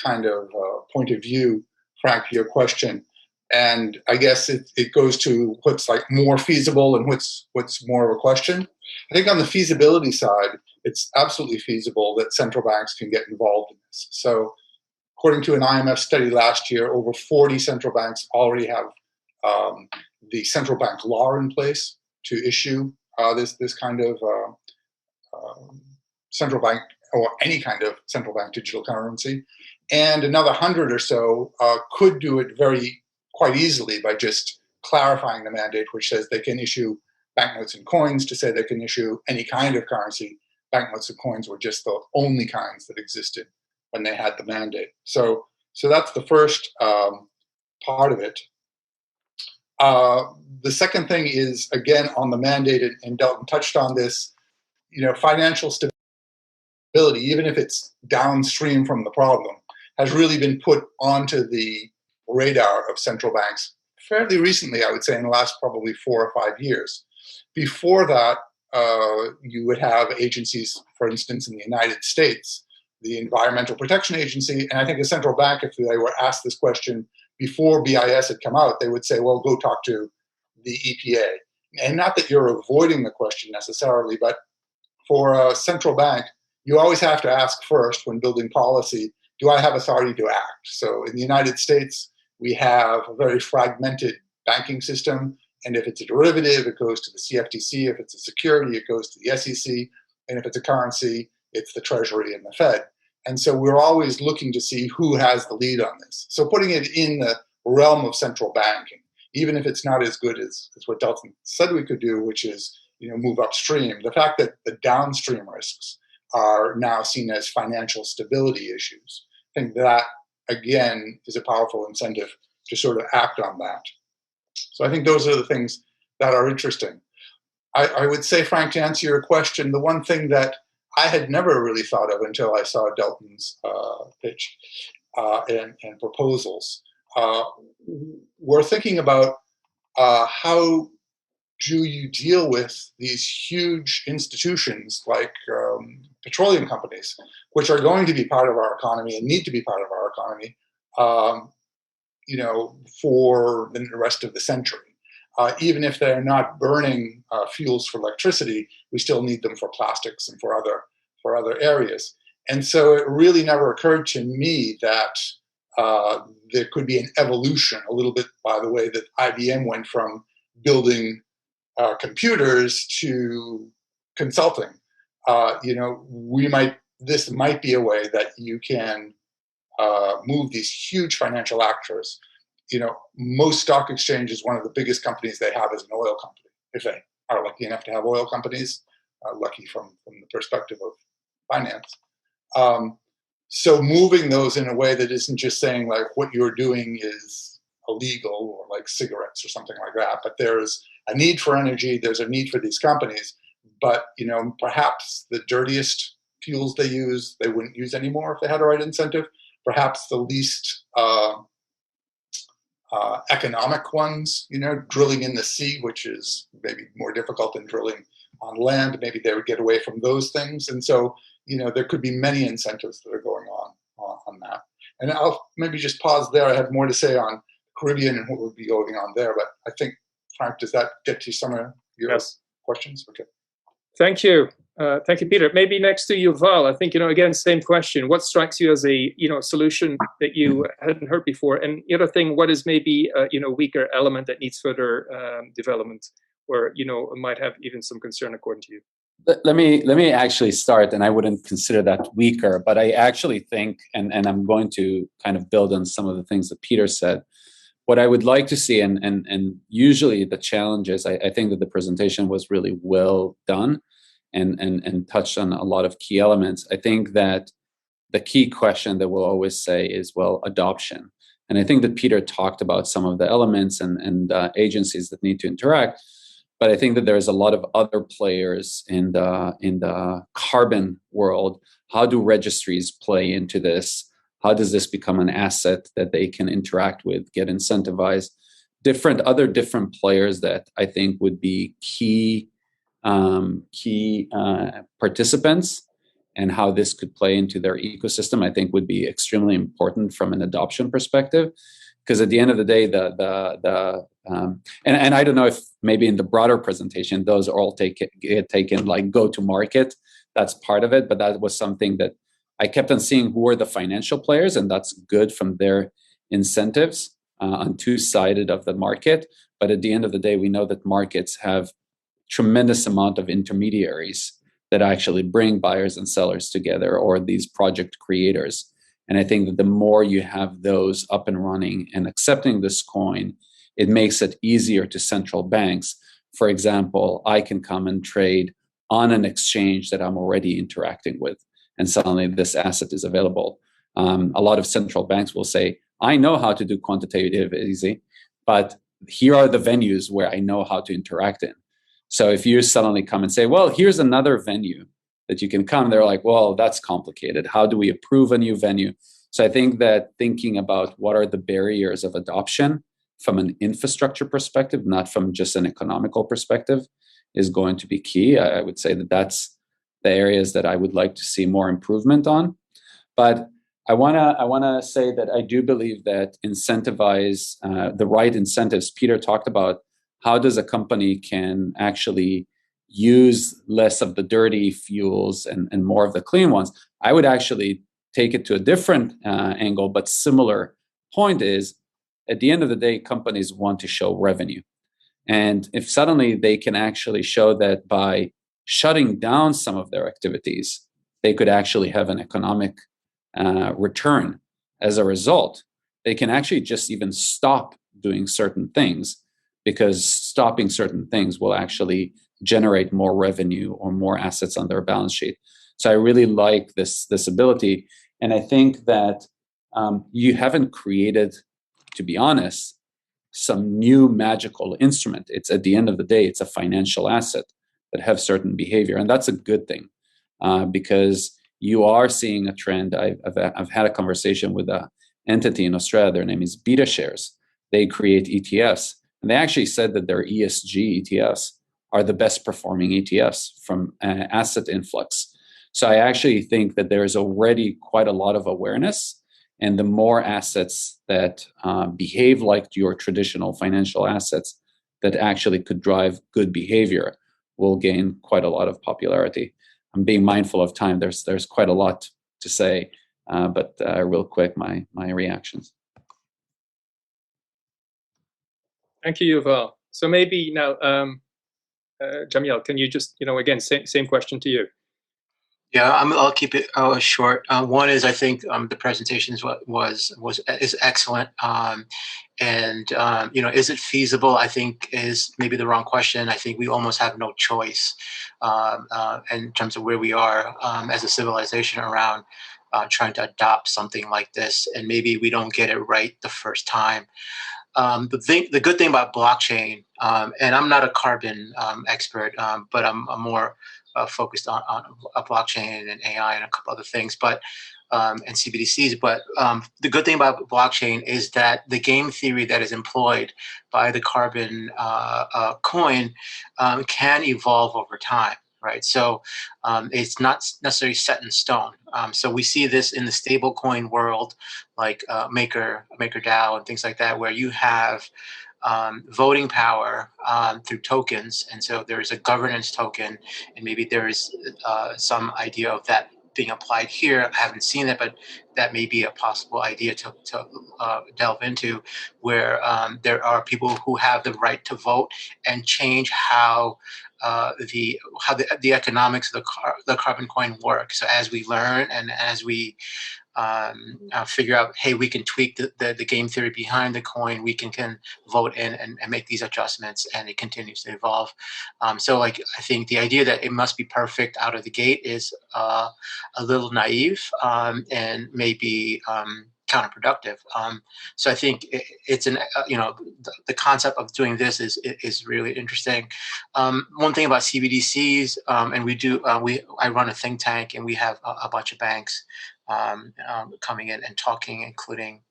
kind of point of view, Frank, your question. And I guess it goes to what's like more feasible and what's more of a question. I think on the feasibility side, it's absolutely feasible that central banks can get involved in this. So according to an IMF study last year, over 40 central banks already have the central bank law in place to issue this kind of central bank, or any kind of central bank digital currency. And another 100 or so could do it quite easily by just clarifying the mandate, which says they can issue banknotes and coins, to say they can issue any kind of currency. Banknotes and coins were just the only kinds that existed when they had the mandate. So that's the first part of it. The second thing is, again, on the mandate, and Delton touched on this, financial stability, even if it's downstream from the problem, has really been put onto the radar of central banks fairly recently, I would say, in the last probably 4 or 5 years. Before that, you would have agencies, for instance, in the United States, the Environmental Protection Agency, and I think a central bank, if they were asked this question before BIS had come out, they would say, well, go talk to the EPA. And not that you're avoiding the question necessarily, but for a central bank, you always have to ask first when building policy, do I have authority to act? So in the United States, we have a very fragmented banking system. And if it's a derivative, it goes to the CFTC. If it's a security, it goes to the SEC. And if it's a currency, it's the Treasury and the Fed. And so we're always looking to see who has the lead on this. So putting it in the realm of central banking, even if it's not as good as what Delton said we could do, which is move upstream, the fact that the downstream risks are now seen as financial stability issues, I think that, again, is a powerful incentive to sort of act on that. So I think those are the things that are interesting. I would say, Frank, to answer your question, the one thing that I had never really thought of until I saw Delton's pitch and proposals, we're thinking about how do you deal with these huge institutions like petroleum companies, which are going to be part of our economy and need to be part of our economy, for the rest of the century. Even if they're not burning fuels for electricity, we still need them for plastics and for other areas. And so it really never occurred to me that there could be an evolution, a little bit by the way that IBM went from building computers to consulting. This might be a way that you can move these huge financial actors. Most stock exchanges, one of the biggest companies they have is an oil company, if they are lucky enough to have oil companies, lucky from the perspective of finance. So moving those in a way that isn't just saying like what you're doing is illegal or like cigarettes or something like that, but there's a need for energy, there's a need for these companies, but perhaps the dirtiest fuels they use, they wouldn't use anymore if they had a right incentive. Perhaps the least economic ones, drilling in the sea, which is maybe more difficult than drilling on land, maybe they would get away from those things. And so, there could be many incentives that are going on that. And I'll maybe just pause there. I have more to say on Caribbean and what would be going on there, but I think, Frank, does that get to some of your questions? Okay. Thank you. Thank you, Peter. Maybe next to Yuval, I think, again, same question. What strikes you as a, solution that you hadn't heard before? And the other thing, what is maybe a, weaker element that needs further development, or, might have even some concern according to you? Let me actually start, and I wouldn't consider that weaker, but I actually think, and I'm going to kind of build on some of the things that Peter said. What I would like to see, and usually the challenge is, I think that the presentation was really well done and touched on a lot of key elements. I think that the key question that we'll always say is, well, adoption. And I think that Peter talked about some of the elements and agencies that need to interact. But I think that there's a lot of other players in the carbon world. How do registries play into this? How does this become an asset that they can interact with, get incentivized? different players that I think would be key participants, and how this could play into their ecosystem, I think would be extremely important from an adoption perspective. Because at the end of the day, and I don't know if maybe in the broader presentation those are all get taken like go to market. That's part of it, but that was something that I kept on seeing who are the financial players, and that's good from their incentives on two-sided of the market. But at the end of the day, we know that markets have tremendous amount of intermediaries that actually bring buyers and sellers together, or these project creators. And I think that the more you have those up and running and accepting this coin, it makes it easier to central banks. For example, I can come and trade on an exchange that I'm already interacting with, and suddenly this asset is available. A lot of central banks will say, I know how to do quantitative easy, but here are the venues where I know how to interact in. So if you suddenly come and say, well, here's another venue that you can come, they're like, well, that's complicated. How do we approve a new venue? So I think that thinking about what are the barriers of adoption from an infrastructure perspective, not from just an economical perspective, is going to be key. I would say that that's the areas that I would like to see more improvement on. But I wanna say that I do believe that incentivize the right incentives. Peter talked about how does a company can actually use less of the dirty fuels and more of the clean ones. I would actually take it to a different angle, but similar point is, at the end of the day, companies want to show revenue. And if suddenly they can actually show that by shutting down some of their activities, they could actually have an economic return as a result, they can actually just even stop doing certain things, because stopping certain things will actually generate more revenue or more assets on their balance sheet. So I really like this ability. And I think that you haven't created, to be honest, some new magical instrument. It's at the end of the day, it's a financial asset that have certain behavior. And that's a good thing because you are seeing a trend. I've had a conversation with an entity in Australia. Their name is Beta Shares. They create ETFs. And they actually said that their ESG ETFs are the best performing ETFs from asset influx. So I actually think that there is already quite a lot of awareness, and the more assets that behave like your traditional financial assets that actually could drive good behavior will gain quite a lot of popularity. I'm being mindful of time. There's quite a lot to say, but real quick, my reactions. Thank you, Yuval. So maybe now, Jamil, can you just, again, same question to you. Yeah, I'll keep it short. One is, I think the presentation is excellent, and is it feasible? I think is maybe the wrong question. I think we almost have no choice in terms of where we are as a civilization around trying to adopt something like this, and maybe we don't get it right the first time. The good thing about blockchain, and I'm not a carbon expert, but I'm more focused on blockchain and AI and a couple other things, but and CBDCs. But the good thing about blockchain is that the game theory that is employed by the carbon coin can evolve over time. Right, so it's not necessarily set in stone. So we see this in the stablecoin world, like MakerDAO and things like that, where you have voting power through tokens, and so there is a governance token, and maybe there is some idea of that being applied here. I haven't seen it, but that may be a possible idea to delve into, where there are people who have the right to vote and change how the economics of the carbon coin work. So as we learn and as we figure out, hey, we can tweak the game theory behind the coin, we can vote in and make these adjustments, and it continues to evolve. So I think the idea that it must be perfect out of the gate is a little naive and maybe counterproductive. So I think it's the concept of doing this is really interesting. One thing about CBDCs, and I run a think tank, and we have a bunch of banks coming in and talking, including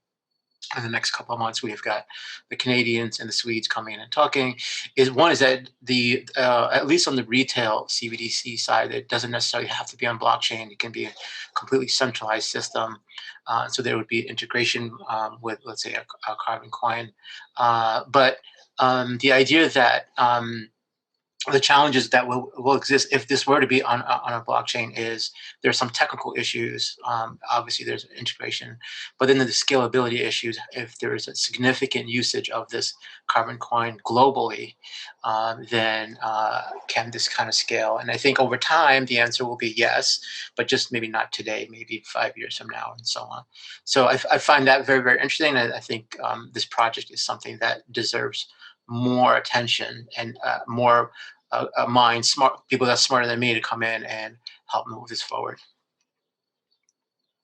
in the next couple of months, we've got the Canadians and the Swedes coming in and talking. One is that the at least on the retail CBDC side, it doesn't necessarily have to be on blockchain. It can be a completely centralized system. So there would be integration with, let's say, a carbon coin. But the idea that the challenges that will exist if this were to be on a blockchain is there's some technical issues. Obviously, there's integration, but then the scalability issues. If there is a significant usage of this carbon coin globally, then can this kind of scale? And I think over time, the answer will be yes, but just maybe not today, maybe 5 years from now, and so on. So I find that very, very interesting. I think this project is something that deserves more attention and more smart people that's smarter than me to come in and help move this forward.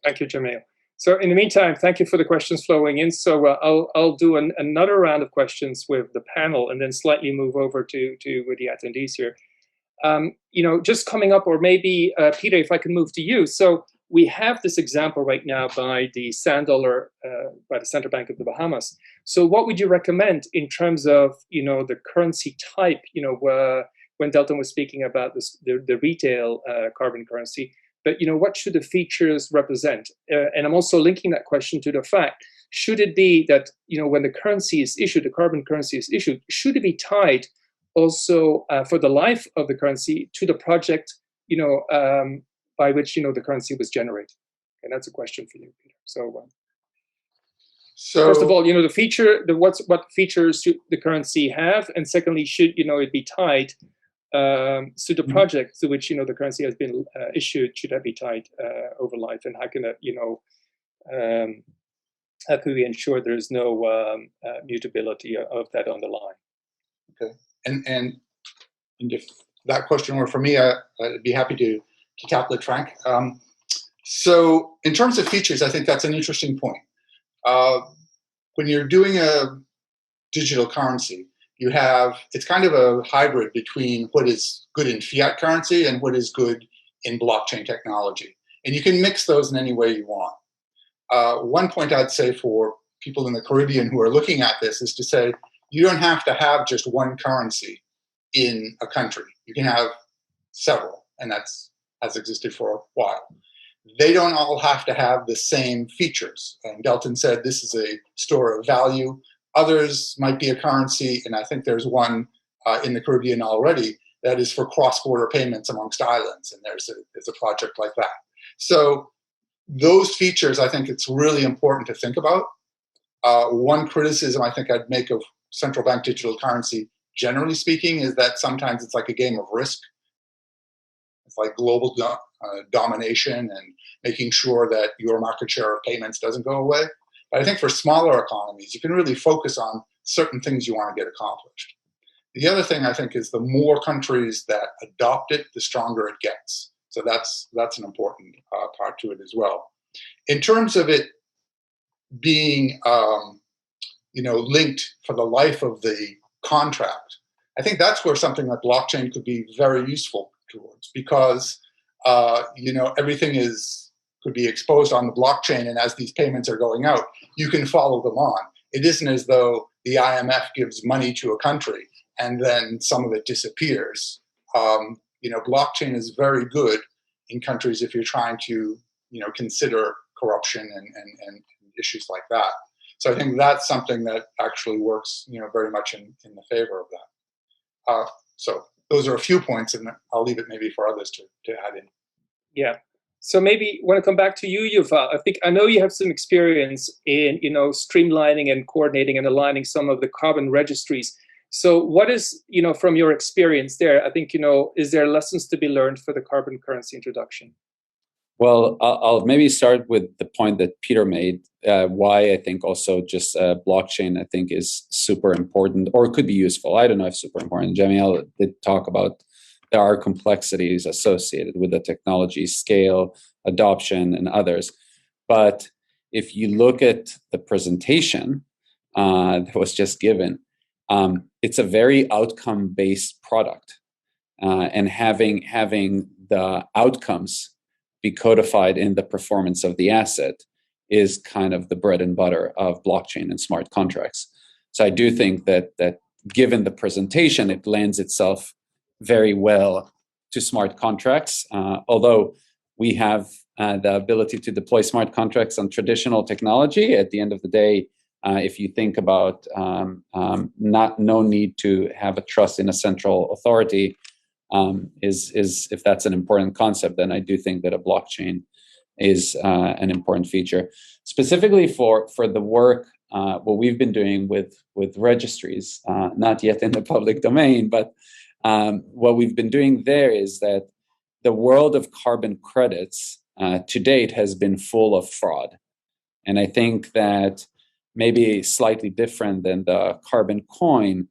Thank you, Jamil. So in the meantime, thank you for the questions flowing in. So I'll do another round of questions with the panel and then slightly move over to the attendees here. Just coming up, or maybe Peter, if I can move to you. So we have this example right now by the sand dollar, by the Central Bank of the Bahamas. So what would you recommend in terms of, the currency type, when Delton was speaking about this, the retail carbon currency, but, what should the features represent? And I'm also linking that question to the fact, should it be that, when the currency is issued, the carbon currency is issued, should it be tied also for the life of the currency to the project, by which the currency was generated? And that's a question for you, Peter. So, first of all, the feature, what features should the currency have, and secondly, should it be tied to the project to which the currency has been issued? Should that be tied over life, and how can that how can we ensure there is no mutability of that on the line? Okay, and if that question were for me, I'd be happy to tackle it, Frank. So in terms of features, I think that's an interesting point. When you're doing a digital currency, it's kind of a hybrid between what is good in fiat currency and what is good in blockchain technology. And you can mix those in any way you want. One point I'd say for people in the Caribbean who are looking at this is to say, you don't have to have just one currency in a country. You can have several, and that's has existed for a while. They don't all have to have the same features. And Delton said this is a store of value. Others might be a currency, and I think there's one in the Caribbean already that is for cross-border payments amongst islands, and there's a project like that. So those features, I think it's really important to think about. One criticism I think I'd make of central bank digital currency, generally speaking, is that sometimes it's like a game of Risk. It's like global domination and making sure that your market share of payments doesn't go away. But I think for smaller economies, you can really focus on certain things you want to get accomplished. The other thing I think is the more countries that adopt it, the stronger it gets. So that's an important part to it as well. In terms of it being linked for the life of the contract, I think that's where something like blockchain could be very useful towards, because everything could be exposed on the blockchain, and as these payments are going out, you can follow them on. It isn't as though the IMF gives money to a country and then some of it disappears. Blockchain is very good in countries if you're trying to consider corruption and issues like that. So I think that's something that actually works very much in the favor of that. So those are a few points, and I'll leave it maybe for others to add in. Yeah. So maybe when I come back to you, Yuval, I know you have some experience in streamlining and coordinating and aligning some of the carbon registries. So what is from your experience there? I think is there lessons to be learned for the carbon currency introduction? Well, I'll maybe start with the point that Peter made. Why I think also just blockchain, I think, is super important, or could be useful. I don't know if super important. Jamil did talk about there are complexities associated with the technology, scale, adoption, and others. But if you look at the presentation that was just given, it's a very outcome-based product, and having the outcomes be codified in the performance of the asset is kind of the bread and butter of blockchain and smart contracts. So I do think that given the presentation, it lends itself very well to smart contracts, although we have the ability to deploy smart contracts on traditional technology. At the end of the day, if you think about no need to have a trust in a central authority, is if that's an important concept, then I do think that a blockchain is an important feature. Specifically for the work, what we've been doing with registries, not yet in the public domain, but what we've been doing there is that the world of carbon credits to date has been full of fraud. And I think that maybe slightly different than the carbon coin,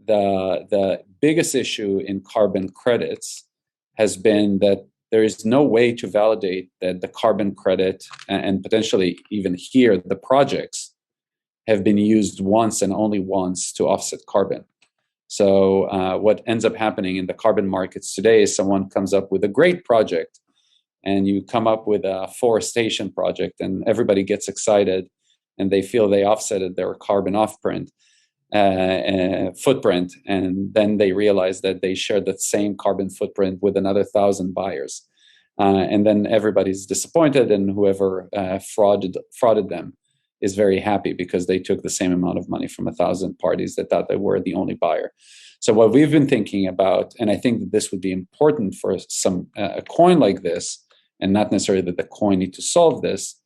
the biggest issue in carbon credits has been that there is no way to validate that the carbon credit and potentially even here, the projects have been used once and only once to offset carbon. So what ends up happening in the carbon markets today is someone comes up with a great project and you come up with a forestation project and everybody gets excited and they feel they offsetted their carbon footprint, and then they realize that they share that same carbon footprint with another 1,000 buyers. And then everybody's disappointed, and whoever frauded them is very happy because they took the same amount of money from 1,000 parties that thought they were the only buyer. So what we've been thinking about, and I think that this would be important for a coin like this, and not necessarily that the coin need to solve this,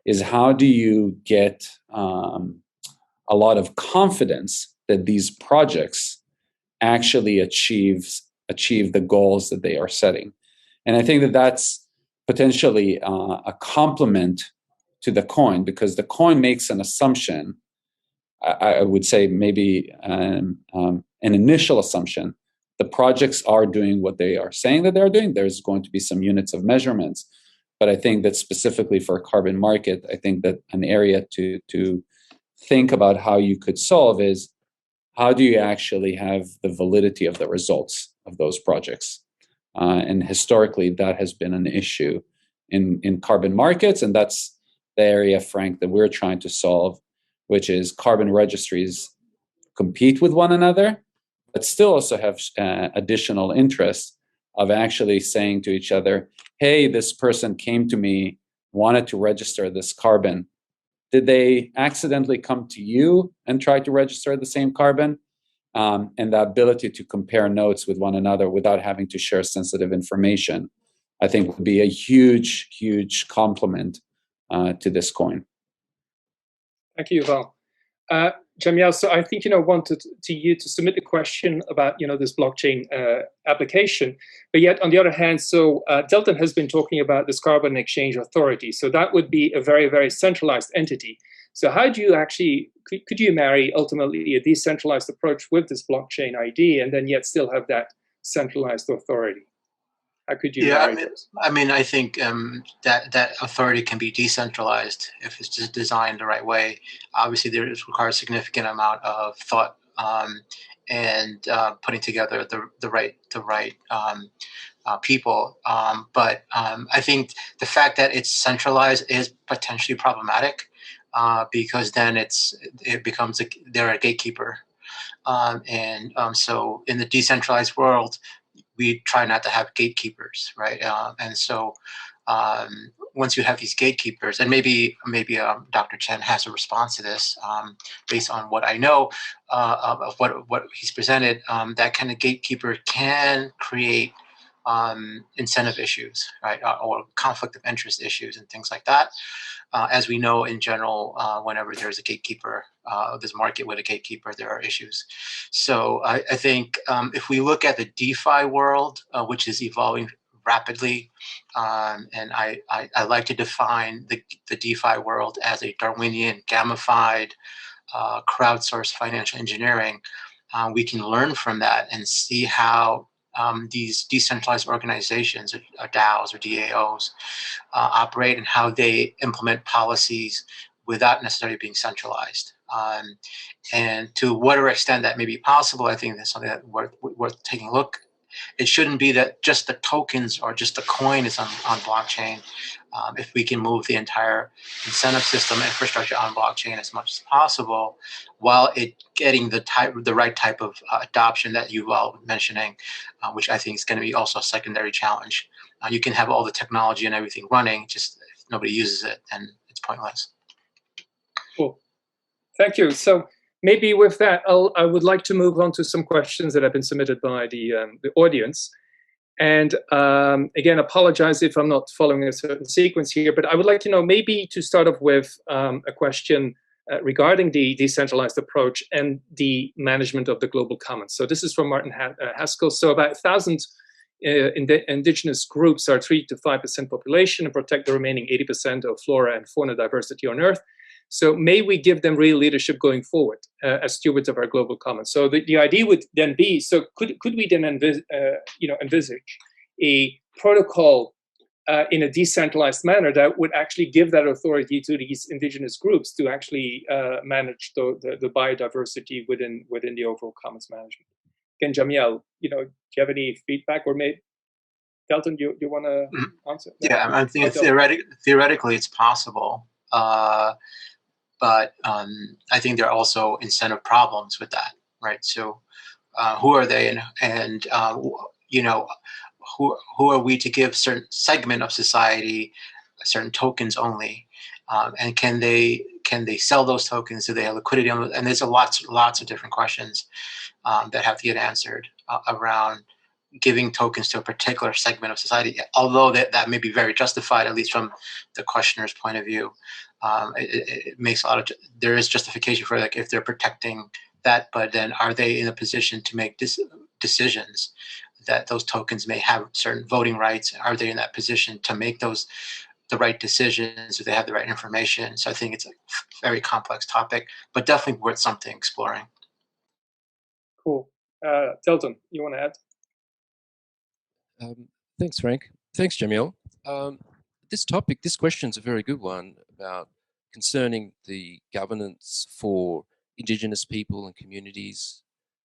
is how do you get a lot of confidence that these projects actually achieve the goals that they are setting. And I think that that's potentially a complement to the coin, because the coin makes an assumption, I would say maybe an initial assumption. The projects are doing what they are saying that they're doing. There's going to be some units of measurements. But I think that specifically for a carbon market, I think that an area to think about how you could solve is how do you actually have the validity of the results of those projects? And historically, that has been an issue in carbon markets. And that's the area, Frank, that we're trying to solve, which is carbon registries compete with one another, but still also have additional interest of actually saying to each other, hey, this person came to me, wanted to register this carbon. Did they accidentally come to you and try to register the same carbon? And the ability to compare notes with one another without having to share sensitive information, I think would be a huge, huge complement to this coin. Thank you, Yuval. Jamiel, so I think, wanted you to submit the question about, this blockchain application, but yet on the other hand, so Delton has been talking about this carbon exchange authority. So that would be a very, very centralized entity. So how do you actually, could you marry ultimately a decentralized approach with this blockchain idea and then yet still have that centralized authority? How could you marry those? I think that authority can be decentralized if it's just designed the right way. Obviously, there requires a significant amount of thought and putting together the right people. But I think the fact that it's centralized is potentially problematic because then they're a gatekeeper. So in the decentralized world, we try not to have gatekeepers, right? And so once you have these gatekeepers, and maybe Dr. Chen has a response to this based on what I know of what he's presented, that kind of gatekeeper can create incentive issues, right? Or conflict of interest issues and things like that. As we know in general, whenever there's a gatekeeper, there's a market with a gatekeeper, there are issues. So I think if we look at the DeFi world, which is evolving rapidly, and I like to define the DeFi world as a Darwinian, gamified, crowdsourced financial engineering, we can learn from that and see how these decentralized organizations, or DAOs or DAOs, operate and how they implement policies without necessarily being centralized. And to whatever extent that may be possible, I think that's something that worth taking a look. It shouldn't be that just the tokens or just the coin is on blockchain. If we can move the entire incentive system infrastructure on blockchain as much as possible, while it getting the right type of adoption that you all were mentioning, which I think is going to be also a secondary challenge. You can have all the technology and everything running, just if nobody uses it, then it's pointless. Cool. Thank you. So maybe with that, I would like to move on to some questions that have been submitted by the audience. And again, apologize if I'm not following a certain sequence here, but I would like to know, maybe to start off with a question regarding the decentralized approach and the management of the global commons. So this is from Martin Haskell. So about 1,000 indigenous groups are 3 to 5% population and protect the remaining 80% of flora and fauna diversity on Earth. So may we give them real leadership going forward as stewards of our global commons? So the idea would then be, so could we then envisage a protocol in a decentralized manner that would actually give that authority to these indigenous groups to actually manage the biodiversity within the overall commons management? Again, Jamiel, do you have any feedback, or maybe Delton, you want to answer? Yeah, I think theoretically it's possible. But I think there are also incentive problems with that, right? So who are they, and who are we to give certain segment of society certain tokens only, and can they sell those tokens? Do they have liquidity on them? And there's lots of different questions that have to get answered around giving tokens to a particular segment of society, although that may be very justified, at least from the questioner's point of view. It makes there is justification for, like, if they're protecting that, but then are they in a position to make decisions that those tokens may have certain voting rights? Are they in that position to make the right decisions? Do they have the right information? So I think it's a very complex topic, but definitely worth something exploring. Cool. Delton, you want to add? Thanks, Frank. Thanks, Jamil. This question is a very good one about concerning the governance for Indigenous people and communities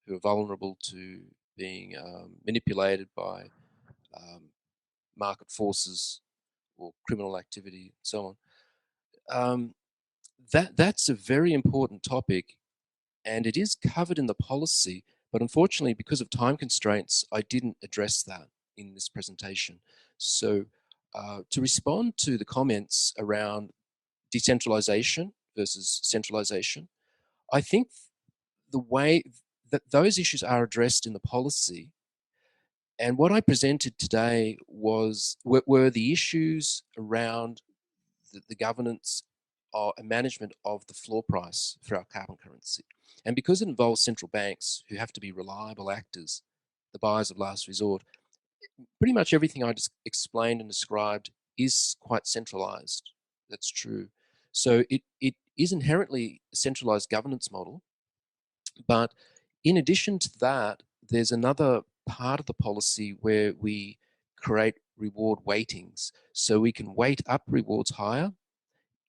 who are vulnerable to being manipulated by market forces or criminal activity, and so on. That's a very important topic, and it is covered in the policy, but unfortunately, because of time constraints, I didn't address that in this presentation. So to respond to the comments around decentralization versus centralization, I think the way that those issues are addressed in the policy, and what I presented today were the issues around the governance and management of the floor price for our carbon currency. And because it involves central banks who have to be reliable actors, the buyers of last resort, pretty much everything I just explained and described is quite centralized. That's true. So it is inherently a centralized governance model. But in addition to that, there's another part of the policy where we create reward weightings. So we can weight up rewards higher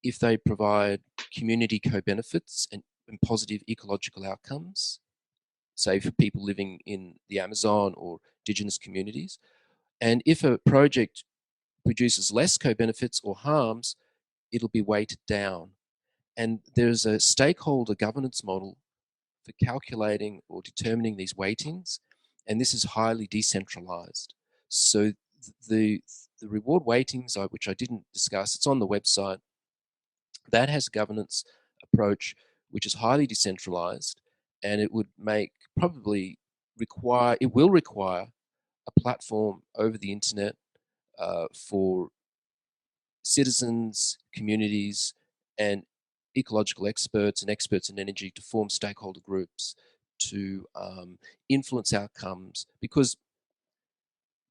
if they provide community co-benefits and positive ecological outcomes, say for people living in the Amazon or indigenous communities. And if a project produces less co-benefits or harms, it'll be weighted down. And there's a stakeholder governance model for calculating or determining these weightings, and this is highly decentralized. So the reward weightings, which I didn't discuss, it's on the website, that has a governance approach which is highly decentralized, and it would will require a platform over the internet for citizens, communities, and ecological experts and experts in energy to form stakeholder groups to influence outcomes. Because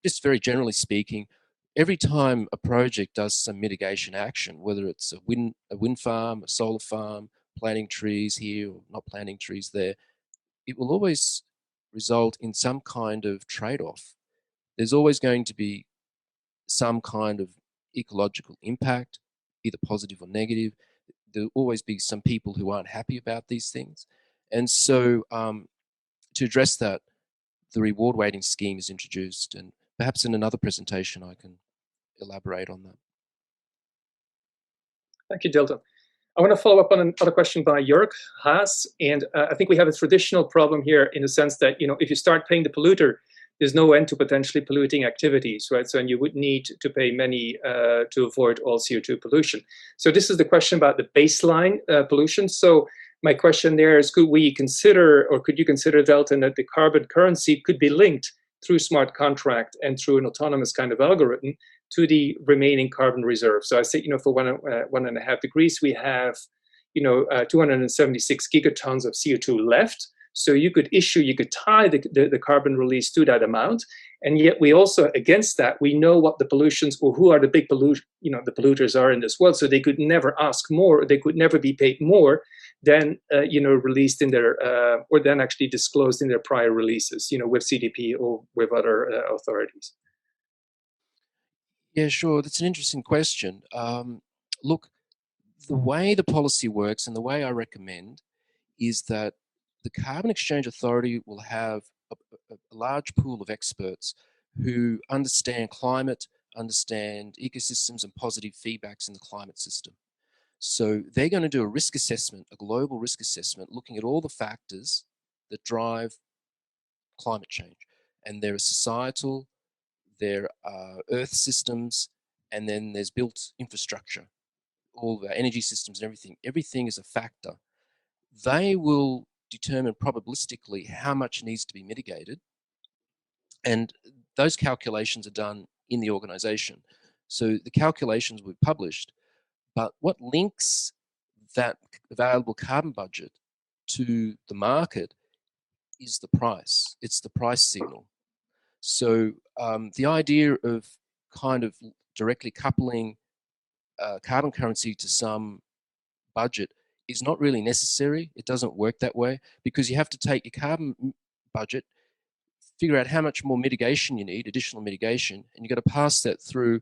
just very generally speaking, every time a project does some mitigation action, whether it's a wind farm, a solar farm, planting trees here or not planting trees there, it will always result in some kind of trade-off. There's always going to be some kind of ecological impact, either positive or negative. There'll always be some people who aren't happy about these things. And so to address that, the reward weighting scheme is introduced, and perhaps in another presentation I can elaborate on that. Thank you, Delton. I want to follow up on another question by Jörg Haas, and I think we have a traditional problem here in the sense that, if you start paying the polluter, there's no end to potentially polluting activities, right? So, and you would need to pay many to avoid all CO2 pollution. So this is the question about the baseline pollution. So my question there is, could you consider, Delton, that the carbon currency could be linked through smart contract and through an autonomous kind of algorithm to the remaining carbon reserve? So I say, for 1.5 degrees, we have, 276 gigatons of CO2 left. So you could tie the carbon release to that amount. And yet we also, against that, we know what the pollutions, or who are the big the polluters are in this world. So they could never ask more, they could never be paid more than, released in their, or then actually disclosed in their prior releases, with CDP or with other authorities. Yeah, sure. That's an interesting question. Look, the way the policy works and the way I recommend is that the Carbon Exchange Authority will have a large pool of experts who understand climate, understand ecosystems and positive feedbacks in the climate system. So they're going to do a risk assessment, a global risk assessment, looking at all the factors that drive climate change. And there are societal, there are earth systems, and then there's built infrastructure, all of our energy systems and everything. Everything is a factor. They will determine probabilistically how much needs to be mitigated. And those calculations are done in the organization. So the calculations were published, but what links that available carbon budget to the market is the price. It's the price signal. So the idea of kind of directly coupling carbon currency to some budget is not really necessary. It doesn't work that way, because you have to take your carbon budget, figure out how much more mitigation you need, additional mitigation, and you've got to pass that through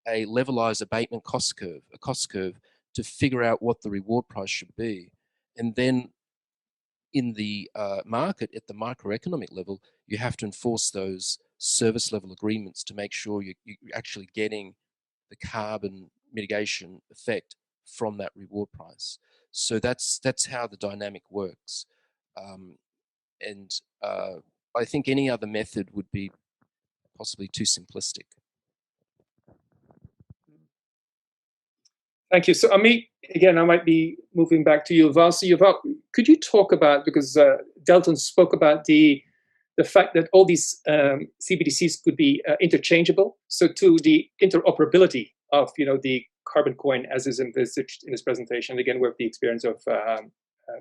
a levelized abatement cost curve, a cost curve, to figure out what the reward price should be. And then in the market, at the microeconomic level, you have to enforce those service level agreements to make sure you're actually getting the carbon mitigation effect from that reward price. So that's how the dynamic works. I think any other method would be possibly too simplistic. Thank you. So Amit, again, I might be moving back to Yuval. So Yuval, could you talk about, because Delton spoke about the fact that all these CBDCs could be interchangeable, so to the interoperability of the carbon coin as is envisaged in this presentation, again with the experience of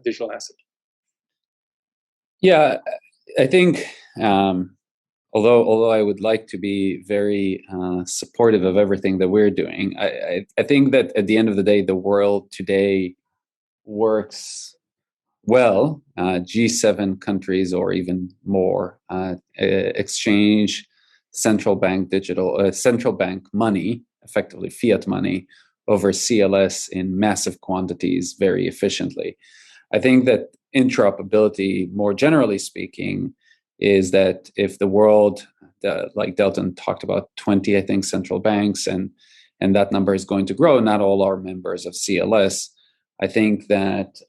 digital asset. Yeah, I think although I would like to be very supportive of everything that we're doing, I think that at the end of the day, the world today works well. G7 countries or even more exchange central bank money, effectively fiat money, over CLS in massive quantities very efficiently. I think that interoperability, more generally speaking, is that if the world, like Delton talked about, 20, I think, central banks, and that number is going to grow, not all are members of CLS. I think that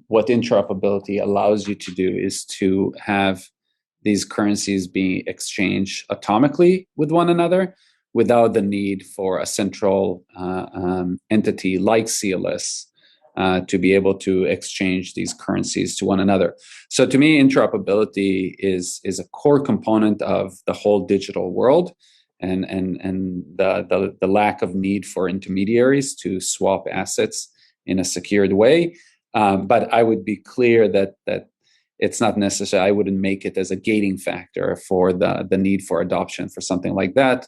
what interoperability allows you to do is to have these currencies be exchanged atomically with one another without the need for a central entity like CLS to be able to exchange these currencies to one another. So to me, interoperability is a core component of the whole digital world, and the lack of need for intermediaries to swap assets in a secured way. But I would be clear that it's not necessary. I wouldn't make it as a gating factor for the need for adoption for something like that,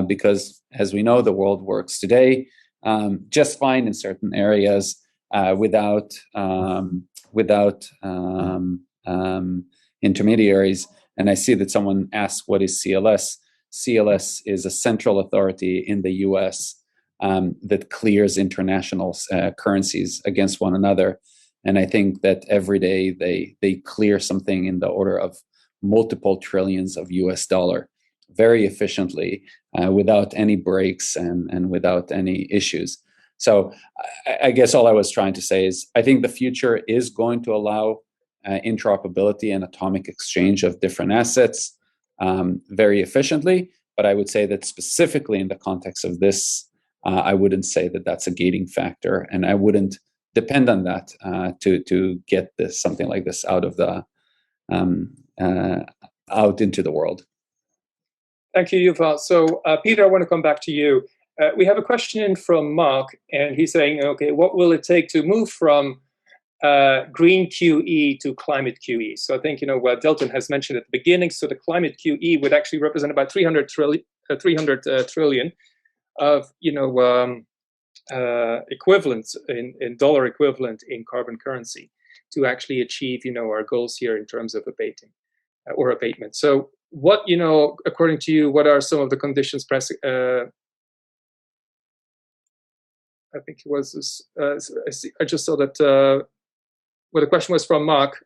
because as we know, the world works today just fine in certain areas without intermediaries. And I see that someone asked, what is CLS? CLS is a central authority in the US that clears international currencies against one another. And I think that every day they clear something in the order of multiple trillions of US dollar very efficiently without any breaks and without any issues. So I guess all I was trying to say is I think the future is going to allow interoperability and atomic exchange of different assets very efficiently. But I would say that specifically in the context of this, I wouldn't say that that's a gating factor, and I wouldn't depend on that to get this something like this out of the out into the world. Thank you, Yuval. So, Peter, I want to come back to you. We have a question in from Mark, and he's saying, okay, what will it take to move from green QE to climate QE? So I think, what Delton has mentioned at the beginning, so the climate QE would actually represent about 300 trillion of, equivalent in dollar equivalent in carbon currency to actually achieve, our goals here in terms of abating or abatement. So what, according to you, what are some of the conditions precedent? I think it was this, I just saw that, well, the question was from Mark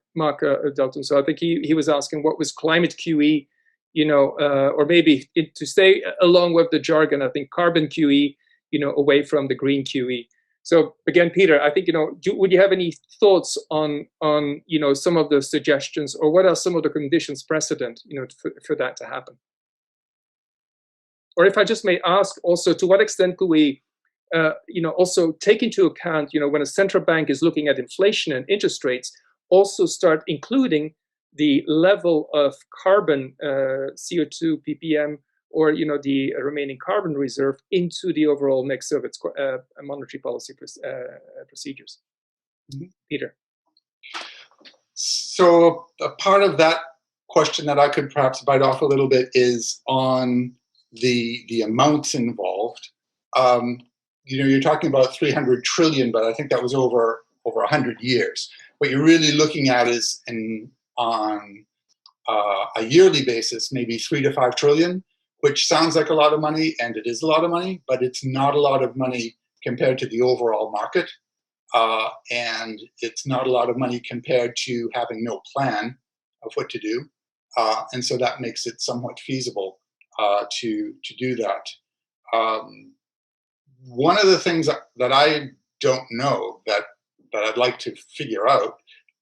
Delton. So I think he was asking what was climate QE, or maybe to stay along with the jargon, I think carbon QE, away from the green QE. So again, Peter, I think, would you have any thoughts on some of the suggestions, or what are some of the conditions precedent, for that to happen? Or if I just may ask also, to what extent could we, also take into account, when a central bank is looking at inflation and interest rates, also start including the level of carbon, CO2, ppm, or the remaining carbon reserve into the overall mix of its monetary policy procedures. Mm-hmm. Peter. So a part of that question that I could perhaps bite off a little bit is on the amounts involved. You're talking about 300 trillion, but I think that was over 100 years. What you're really looking at is on a yearly basis, maybe 3 to 5 trillion, which sounds like a lot of money, and it is a lot of money, but it's not a lot of money compared to the overall market. And it's not a lot of money compared to having no plan of what to do. And so that makes it somewhat feasible to do that. One of the things that I don't know that I'd like to figure out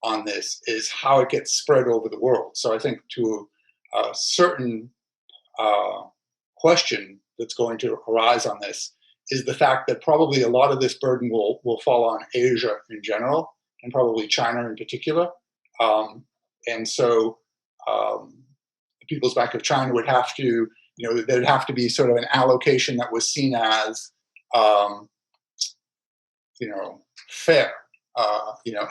on this is how it gets spread over the world. So I think to a certain question that's going to arise on this is the fact that probably a lot of this burden will fall on Asia in general, and probably China in particular. And so the People's Bank of China would have to, there'd have to be sort of an allocation that was seen as, fair.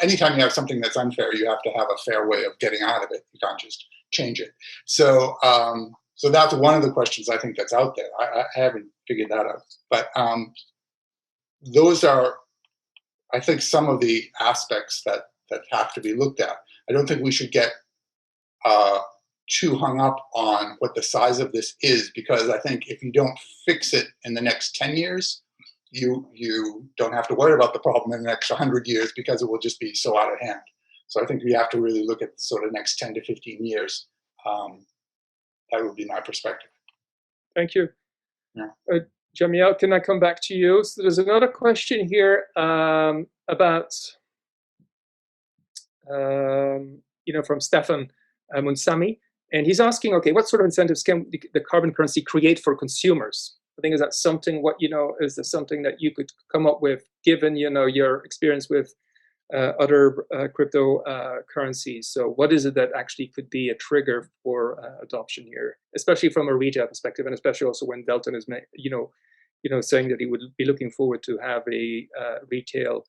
Anytime you have something that's unfair, you have to have a fair way of getting out of it. You can't just change it. So, so that's one of the questions I think that's out there. I haven't figured that out. But those are, I think, some of the aspects that have to be looked at. I don't think we should get too hung up on what the size of this is, because I think if you don't fix it in the next 10 years, you don't have to worry about the problem in the next 100 years, because it will just be so out of hand. So I think we have to really look at the sort of next 10 to 15 years. That would be my perspective. Thank you. Yeah. Jamiel, can I come back to you? So there's another question here about, from Stefan Munsami, and he's asking, okay, what sort of incentives can the carbon currency create for consumers? I think, is that something, is there something that you could come up with, given, your experience with other crypto currencies? So what is it that actually could be a trigger for adoption here, especially from a retail perspective, and especially also when Delton is, saying that he would be looking forward to have a retail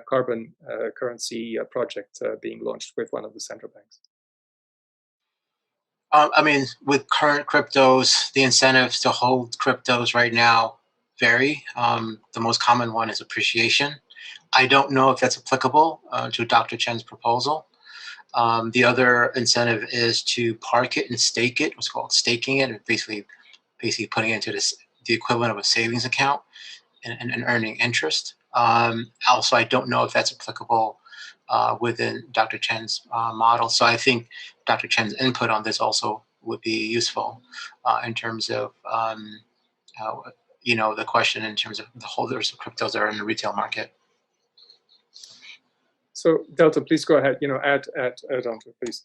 carbon currency project being launched with one of the central banks? With current cryptos, the incentives to hold cryptos right now vary. The most common one is appreciation. I don't know if that's applicable to Dr. Chen's proposal. The other incentive is to park it and stake it, what's called staking it, or basically putting it into the equivalent of a savings account and earning interest. Also, I don't know if that's applicable within Dr. Chen's model. So I think Dr. Chen's input on this also would be useful in terms of the question in terms of the holders of cryptos that are in the retail market. So Delton, please go ahead. Add on to it, please.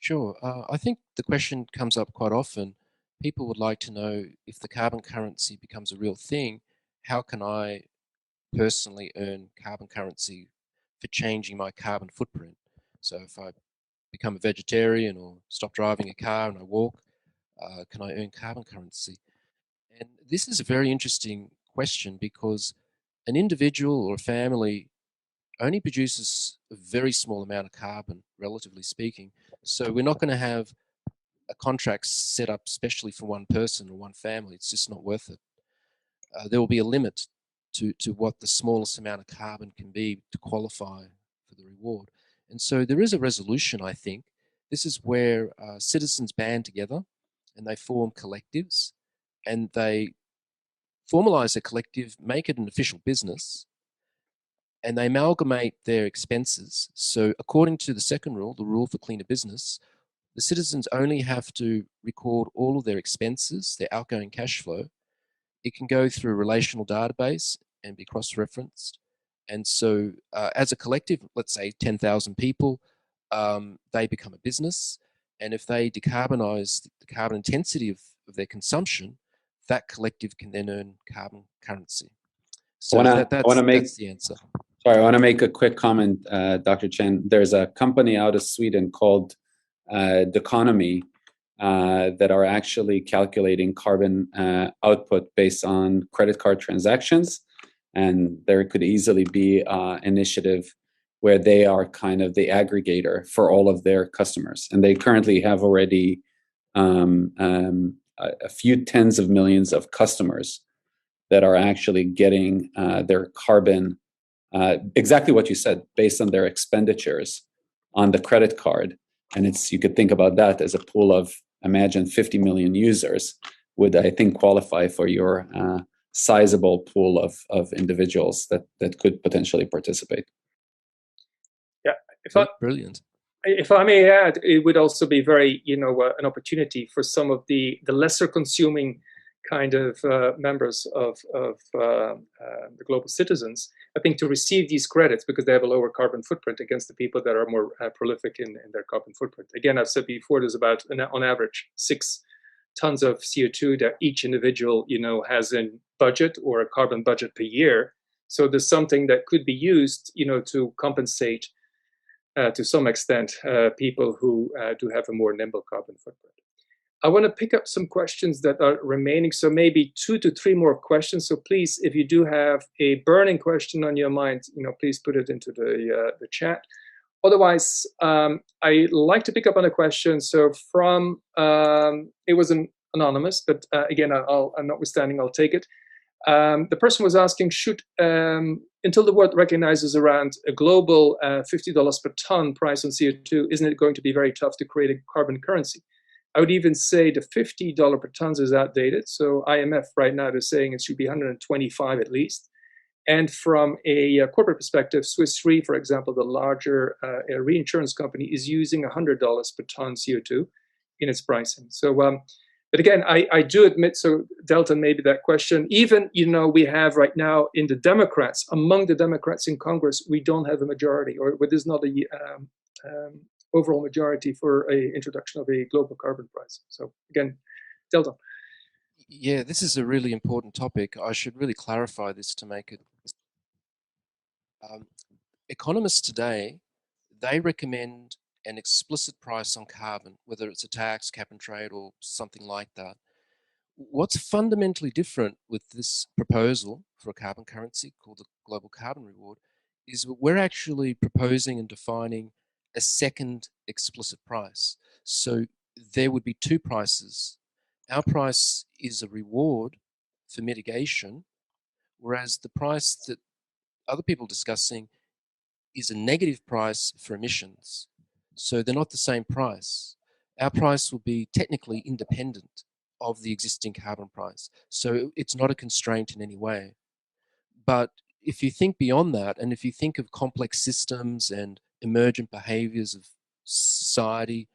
Sure. I think the question comes up quite often. People would like to know, if the carbon currency becomes a real thing, how can I personally earn carbon currency for changing my carbon footprint? So if I become a vegetarian or stop driving a car and I walk, can I earn carbon currency? And this is a very interesting question, because an individual or a family only produces a very small amount of carbon, relatively speaking. So we're not going to have a contract set up specially for one person or one family. It's just not worth it. There will be a limit to what the smallest amount of carbon can be to qualify for the reward. And so there is a resolution, I think. This is where citizens band together and they form collectives, and they formalize a collective, make it an official business, and they amalgamate their expenses. So according to the second rule, the rule for cleaner business, the citizens only have to record all of their expenses, their outgoing cash flow. It can go through a relational database and be cross-referenced. And so as a collective, let's say 10,000 people, they become a business. And if they decarbonize the carbon intensity of their consumption, that collective can then earn carbon currency. So that's the answer. Sorry, I want to make a quick comment, Dr. Chen. There's a company out of Sweden called Deconomy that are actually calculating carbon output based on credit card transactions. And there could easily be an initiative where they are kind of the aggregator for all of their customers. And they currently have already a few tens of millions of customers that are actually getting their carbon, exactly what you said, based on their expenditures on the credit card. And you could think about that as a pool of, imagine 50 million users would, I think, qualify for your sizable pool of individuals that could potentially participate. Yeah, brilliant. If I may add, it would also be very, an opportunity for some of the lesser consuming kind of members of the global citizens, I think, to receive these credits because they have a lower carbon footprint against the people that are more prolific in their carbon footprint. Again, I've said before, there's about, on average, 6 tons of CO2 that each individual, has in budget, or a carbon budget per year. So there's something that could be used, to compensate to some extent people who do have a more nimble carbon footprint. I want to pick up some questions that are remaining, so maybe 2 to 3 more questions. So please, if you do have a burning question on your mind, please put it into the chat. Otherwise, I like to pick up on a question. So from, it was an anonymous, but again, I'm notwithstanding, I'll take it. The person was asking, should, until the world recognizes around a global $50 per ton price on CO2, isn't it going to be very tough to create a carbon currency? I would even say the $50 per tons is outdated. So IMF right now is saying it should be 125 at least. And from a corporate perspective, Swiss Re, for example, the larger reinsurance company, is using $100 per ton CO2 in its pricing. So, but again, I do admit, so Delton, maybe that question, even, we have right now in the Democrats, among the Democrats in Congress, we don't have a majority, or there's not a overall majority for a introduction of a global carbon price. So again, Delton. Yeah, this is a really important topic. I should really clarify this to make it. Economists today, they recommend an explicit price on carbon, whether it's a tax, cap and trade, or something like that. What's fundamentally different with this proposal for a carbon currency called the Global Carbon Reward is we're actually proposing and defining a second explicit price. So there would be 2 prices. Our price is a reward for mitigation, whereas the price that other people are discussing is a negative price for emissions. So they're not the same price. Our price will be technically independent of the existing carbon price. So it's not a constraint in any way. But if you think beyond that, and if you think of complex systems and emergent behaviors of society,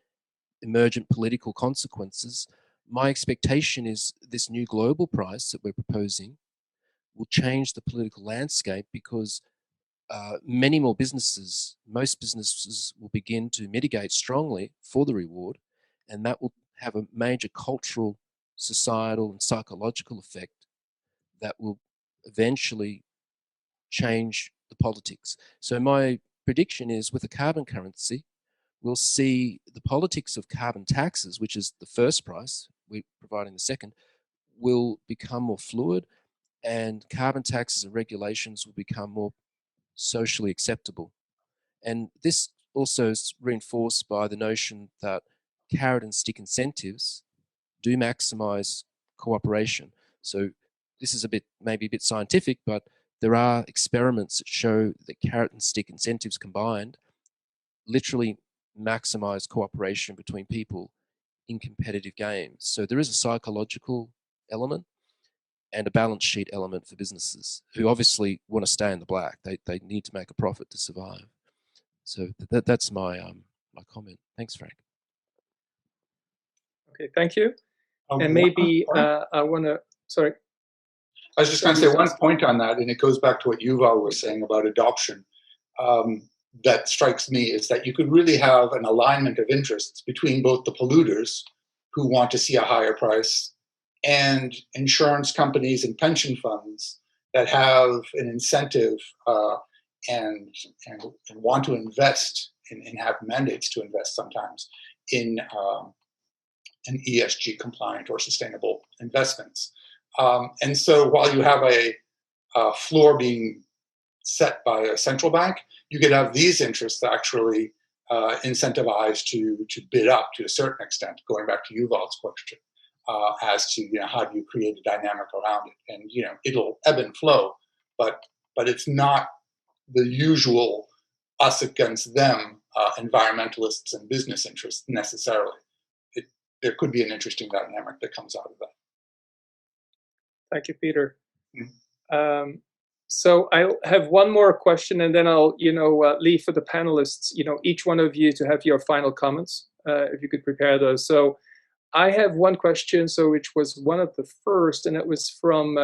emergent political consequences, my expectation is this new global price that we're proposing will change the political landscape, because many more businesses, most businesses will begin to mitigate strongly for the reward, and that will have a major cultural, societal, and psychological effect that will eventually change the politics. So my prediction is, with a carbon currency, we'll see the politics of carbon taxes, which is the first price, we're providing the second, will become more fluid, and carbon taxes and regulations will become more socially acceptable. And this also is reinforced by the notion that carrot and stick incentives do maximize cooperation. So this is maybe a bit scientific, but there are experiments that show that carrot and stick incentives combined literally maximize cooperation between people in competitive games. So there is a psychological element and a balance sheet element for businesses who obviously want to stay in the black. They need to make a profit to survive. So that's my my comment. Thanks, Frank. Okay, thank you. And One maybe point. I want to, sorry. I was just going to say one point on that, and it goes back to what Yuval was saying about adoption. That strikes me is that you could really have an alignment of interests between both the polluters, who want to see a higher price, and insurance companies and pension funds that have an incentive and want to invest and have mandates to invest sometimes in an ESG compliant or sustainable investments. And so while you have a floor being set by a central bank, you could have these interests actually incentivized to bid up to a certain extent, going back to Yuval's question, as to how do you create a dynamic around it. And it'll ebb and flow, but it's not the usual us against them environmentalists and business interests necessarily. There could be an interesting dynamic that comes out of that. Thank you, Peter. So I'll have one more question, and then I'll, leave for the panelists, each one of you to have your final comments, if you could prepare those. So I have one question, which was one of the first, and it was from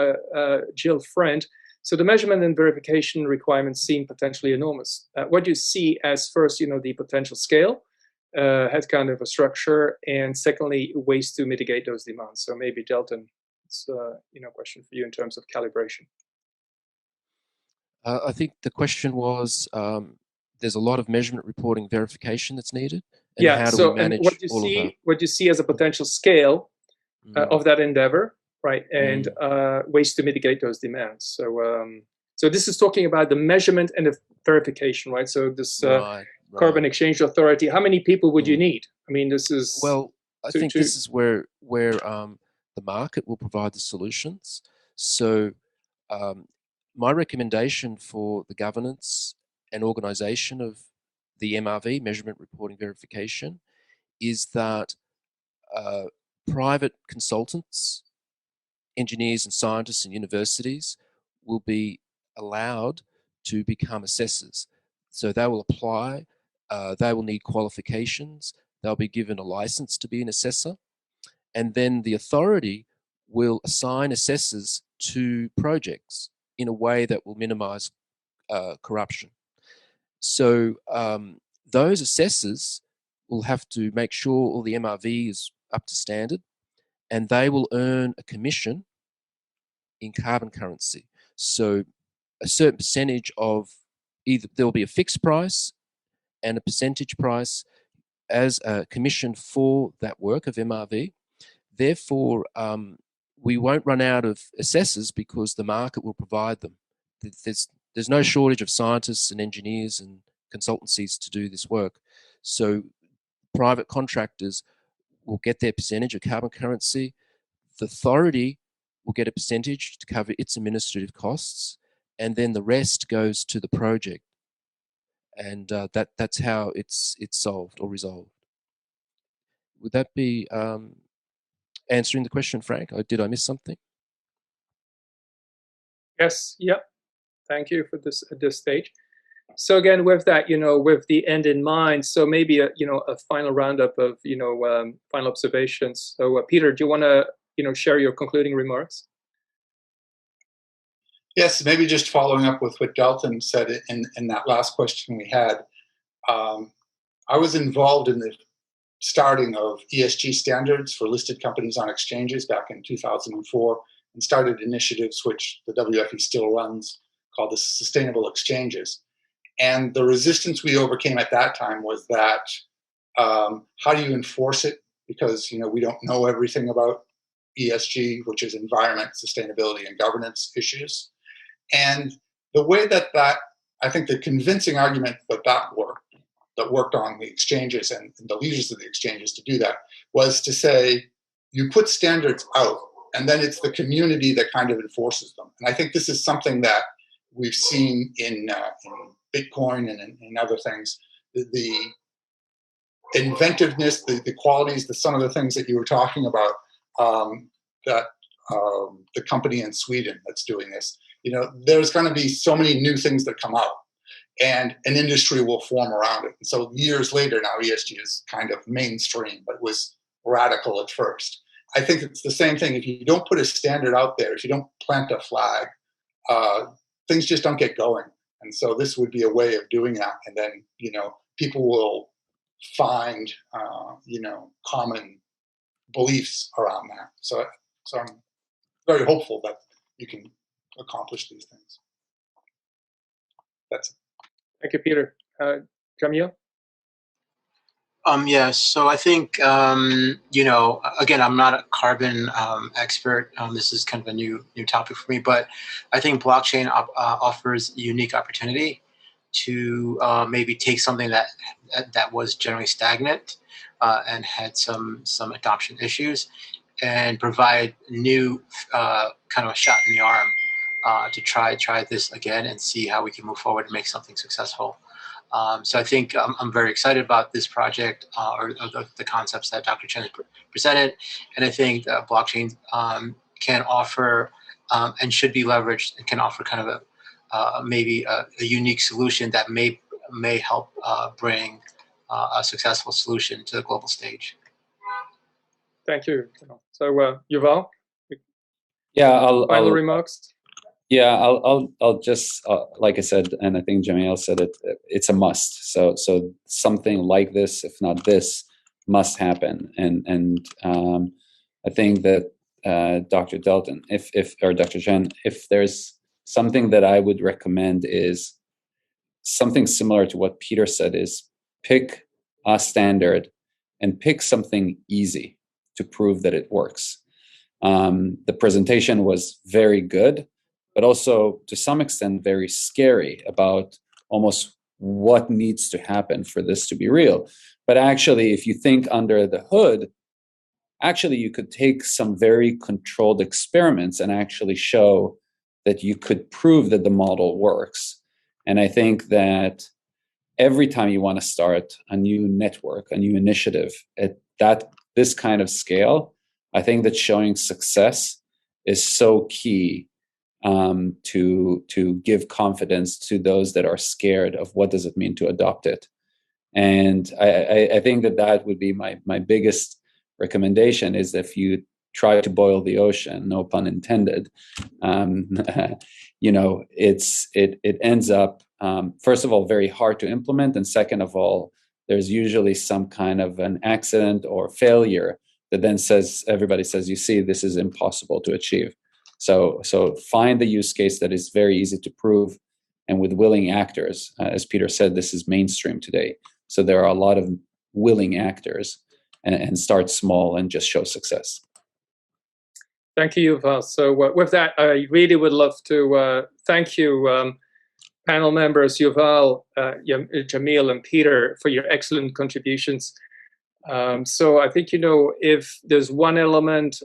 Jill Friend. So the measurement and verification requirements seem potentially enormous. What do you see as first, the potential scale, headcount infrastructure, and secondly, ways to mitigate those demands? So maybe Delton, it's a question for you in terms of calibration. I think the question was, there's a lot of measurement, reporting, verification that's needed, and how do we manage all of that? What you see as a potential scale of that endeavor, right? And ways to mitigate those demands. So this is talking about the measurement and the verification, right? So this Carbon Exchange Authority, how many people would you need? I mean, this is... Well, I think this is where the market will provide the solutions. So my recommendation for the governance and organization of the MRV, measurement, reporting, verification, is that private consultants, engineers and scientists and universities will be allowed to become assessors. So they will apply, they will need qualifications, they'll be given a license to be an assessor, and then the authority will assign assessors to projects in a way that will minimize corruption. So those assessors will have to make sure all the MRV is up to standard, and they will earn a commission in carbon currency. So a certain percentage of either there'll be a fixed price and a percentage price as a commission for that work of MRV. Therefore, we won't run out of assessors because the market will provide them. There's no shortage of scientists and engineers and consultancies to do this work. So private contractors will get their percentage of carbon currency. The authority will get a percentage to cover its administrative costs, and then the rest goes to the project. And that's how it's solved or resolved. Would that be answering the question, Frank? Did I miss something? Yes. Yeah. Thank you for this at this stage. So again, with that, with the end in mind, so maybe a final roundup of final observations. So Peter, do you want to share your concluding remarks? Yes, maybe just following up with what Delton said in that last question we had. I was involved in the starting of ESG standards for listed companies on exchanges back in 2004, and started initiatives which the WFE still runs called the Sustainable Exchanges. And the resistance we overcame at that time was that how do you enforce it? Because we don't know everything about ESG, which is environment, sustainability, and governance issues. And the way that I think the convincing argument that worked on the exchanges and the leaders of the exchanges to do that was to say, you put standards out, and then it's the community that kind of enforces them. And I think this is something that we've seen in Bitcoin and in other things. The inventiveness, the qualities, some of the things that you were talking about, that the company in Sweden that's doing this, there's going to be so many new things that come out, and an industry will form around it. And so years later now, ESG is kind of mainstream, but it was radical at first. I think it's the same thing. If you don't put a standard out there, if you don't plant a flag, things just don't get going. And so this would be a way of doing that. And then, people will find, common beliefs around that. So I'm very hopeful that you can accomplish these things. That's it. Thank you, Peter. Jamil? Yeah, so I think, again, I'm not a carbon expert. This is kind of a new topic for me, but I think blockchain offers a unique opportunity to maybe take something that was generally stagnant and had some adoption issues, and provide new kind of a shot in the arm to try this again and see how we can move forward and make something successful. So I think I'm very excited about this project or the concepts that Dr. Chen presented. And I think that blockchain can offer and should be leveraged and can offer kind of maybe a unique solution that may help bring a successful solution to the global stage. Thank you. So Yuval, Yeah, final remarks? Yeah, I'll just like I said, and I think Jamil said it. It's a must. So something like this, if not this, must happen. And I think that Dr. Delton, or Dr. Chen, if there's something that I would recommend is something similar to what Peter said: is pick a standard and pick something easy to prove that it works. The presentation was very good, but also to some extent very scary about almost what needs to happen for this to be real. But actually, if you think under the hood, actually you could take some very controlled experiments and actually show that you could prove that the model works. And I think that every time you want to start a new network, a new initiative at this kind of scale, I think that showing success is so key to give confidence to those that are scared of what does it mean to adopt it. And I think that would be my biggest recommendation, is if you try to boil the ocean, no pun intended, it ends up, first of all, very hard to implement. And second of all, there's usually some kind of an accident or failure that then everybody says, you see, this is impossible to achieve. So find the use case that is very easy to prove, and with willing actors. As Peter said, this is mainstream today. So there are a lot of willing actors, and start small and just show success. Thank you, Yuval. So with that, I really would love to thank you, panel members, Yuval, Jamil, and Peter, for your excellent contributions. So I think, if there's one element,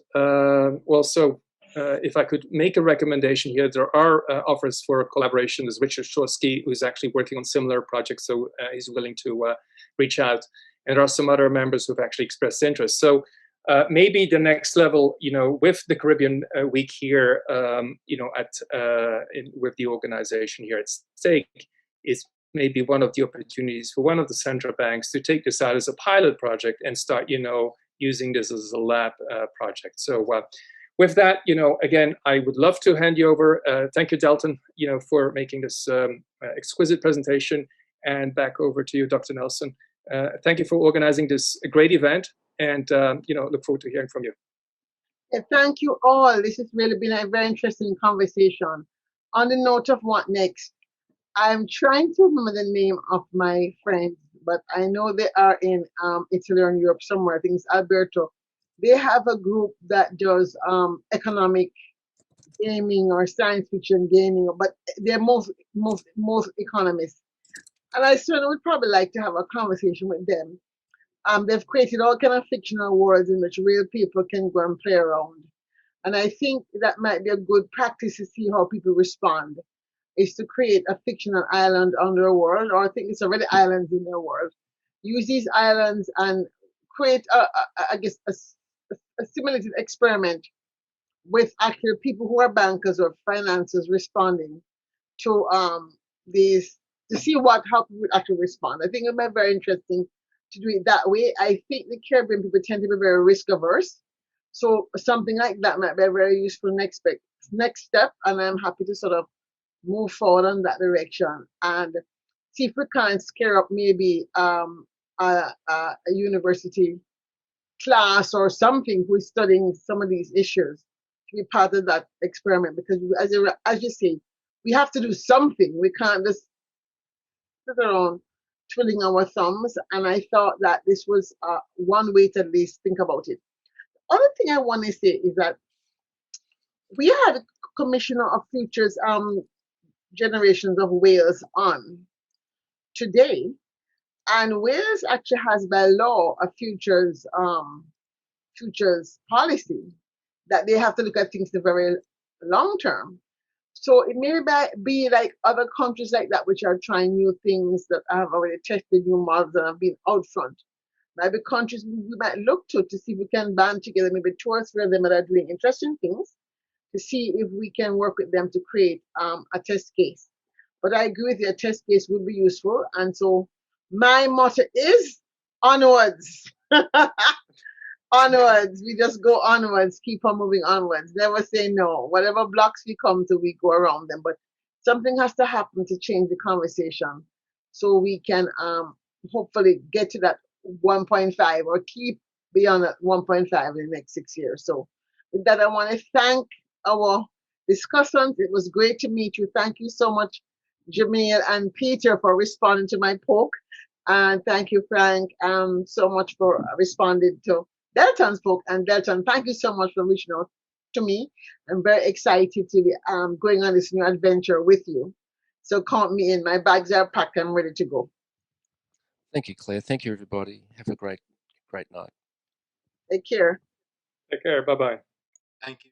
if I could make a recommendation here, there are offers for collaboration. There's Richard Shorsky, who's actually working on similar projects, so he's willing to reach out. And there are some other members who've actually expressed interest. So maybe the next level, with the Caribbean Week here, with the organization here at stake, is may be one of the opportunities for one of the central banks to take this out as a pilot project and start, using this as a lab project. So with that, again, I would love to hand you over. Thank you, Delton, for making this exquisite presentation, and back over to you, Dr. Nelson. Thank you for organizing this great event, and look forward to hearing from you. Yeah, thank you all. This has really been a very interesting conversation. On the note of what next, I'm trying to remember the name of my friends, but I know they are in Italy or in Europe somewhere. I think it's Alberto. They have a group that does economic gaming or science fiction gaming, but they're most economists. And I certainly would probably like to have a conversation with them. They've created all kind of fictional worlds in which real people can go and play around. And I think that might be a good practice to see how people respond, is to create a fictional island on their world, or I think it's already islands in their world. Use these islands and create, a simulated experiment with actually people who are bankers or financiers responding to these, to see how people would actually respond. I think it might be very interesting to do it that way. I think the Caribbean people tend to be very risk averse. So something like that might be a very useful next step. And I'm happy to sort of move forward on that direction and see if we can scare up maybe a university class or something who is studying some of these issues to be part of that experiment. Because as you say, we have to do something. We can't just sit around twiddling our thumbs. And I thought that this was one way to at least think about it. The other thing I want to say is that we had a Commissioner of Futures Generations of Wales on today, and Wales actually has by law a futures policy that they have to look at things the very long term. So it may be like other countries like that which are trying new things that have already tested new models and have been out front. Maybe countries we might look to see if we can band together, maybe 2 or 3 of them that are doing interesting things, to see if we can work with them to create a test case. But I agree with you, a test case would be useful. And so my motto is onwards. Onwards. We just go onwards, keep on moving onwards. Never say no. Whatever blocks we come to, we go around them. But something has to happen to change the conversation so we can hopefully get to that 1.5 or keep beyond that 1.5 in the next 6 years. So with that, I want to thank our discussants. It was great to meet you. Thank you so much, Jamil and Peter, for responding to my poke. And thank you, Frank, so much for responding to Delton's poke. And Delton, thank you so much for reaching out to me. I'm very excited to be going on this new adventure with you. So count me in. My bags are packed. I'm ready to go. Thank you, Claire. Thank you, everybody. Have a great night. Take care. Take care. Bye-bye. Thank you.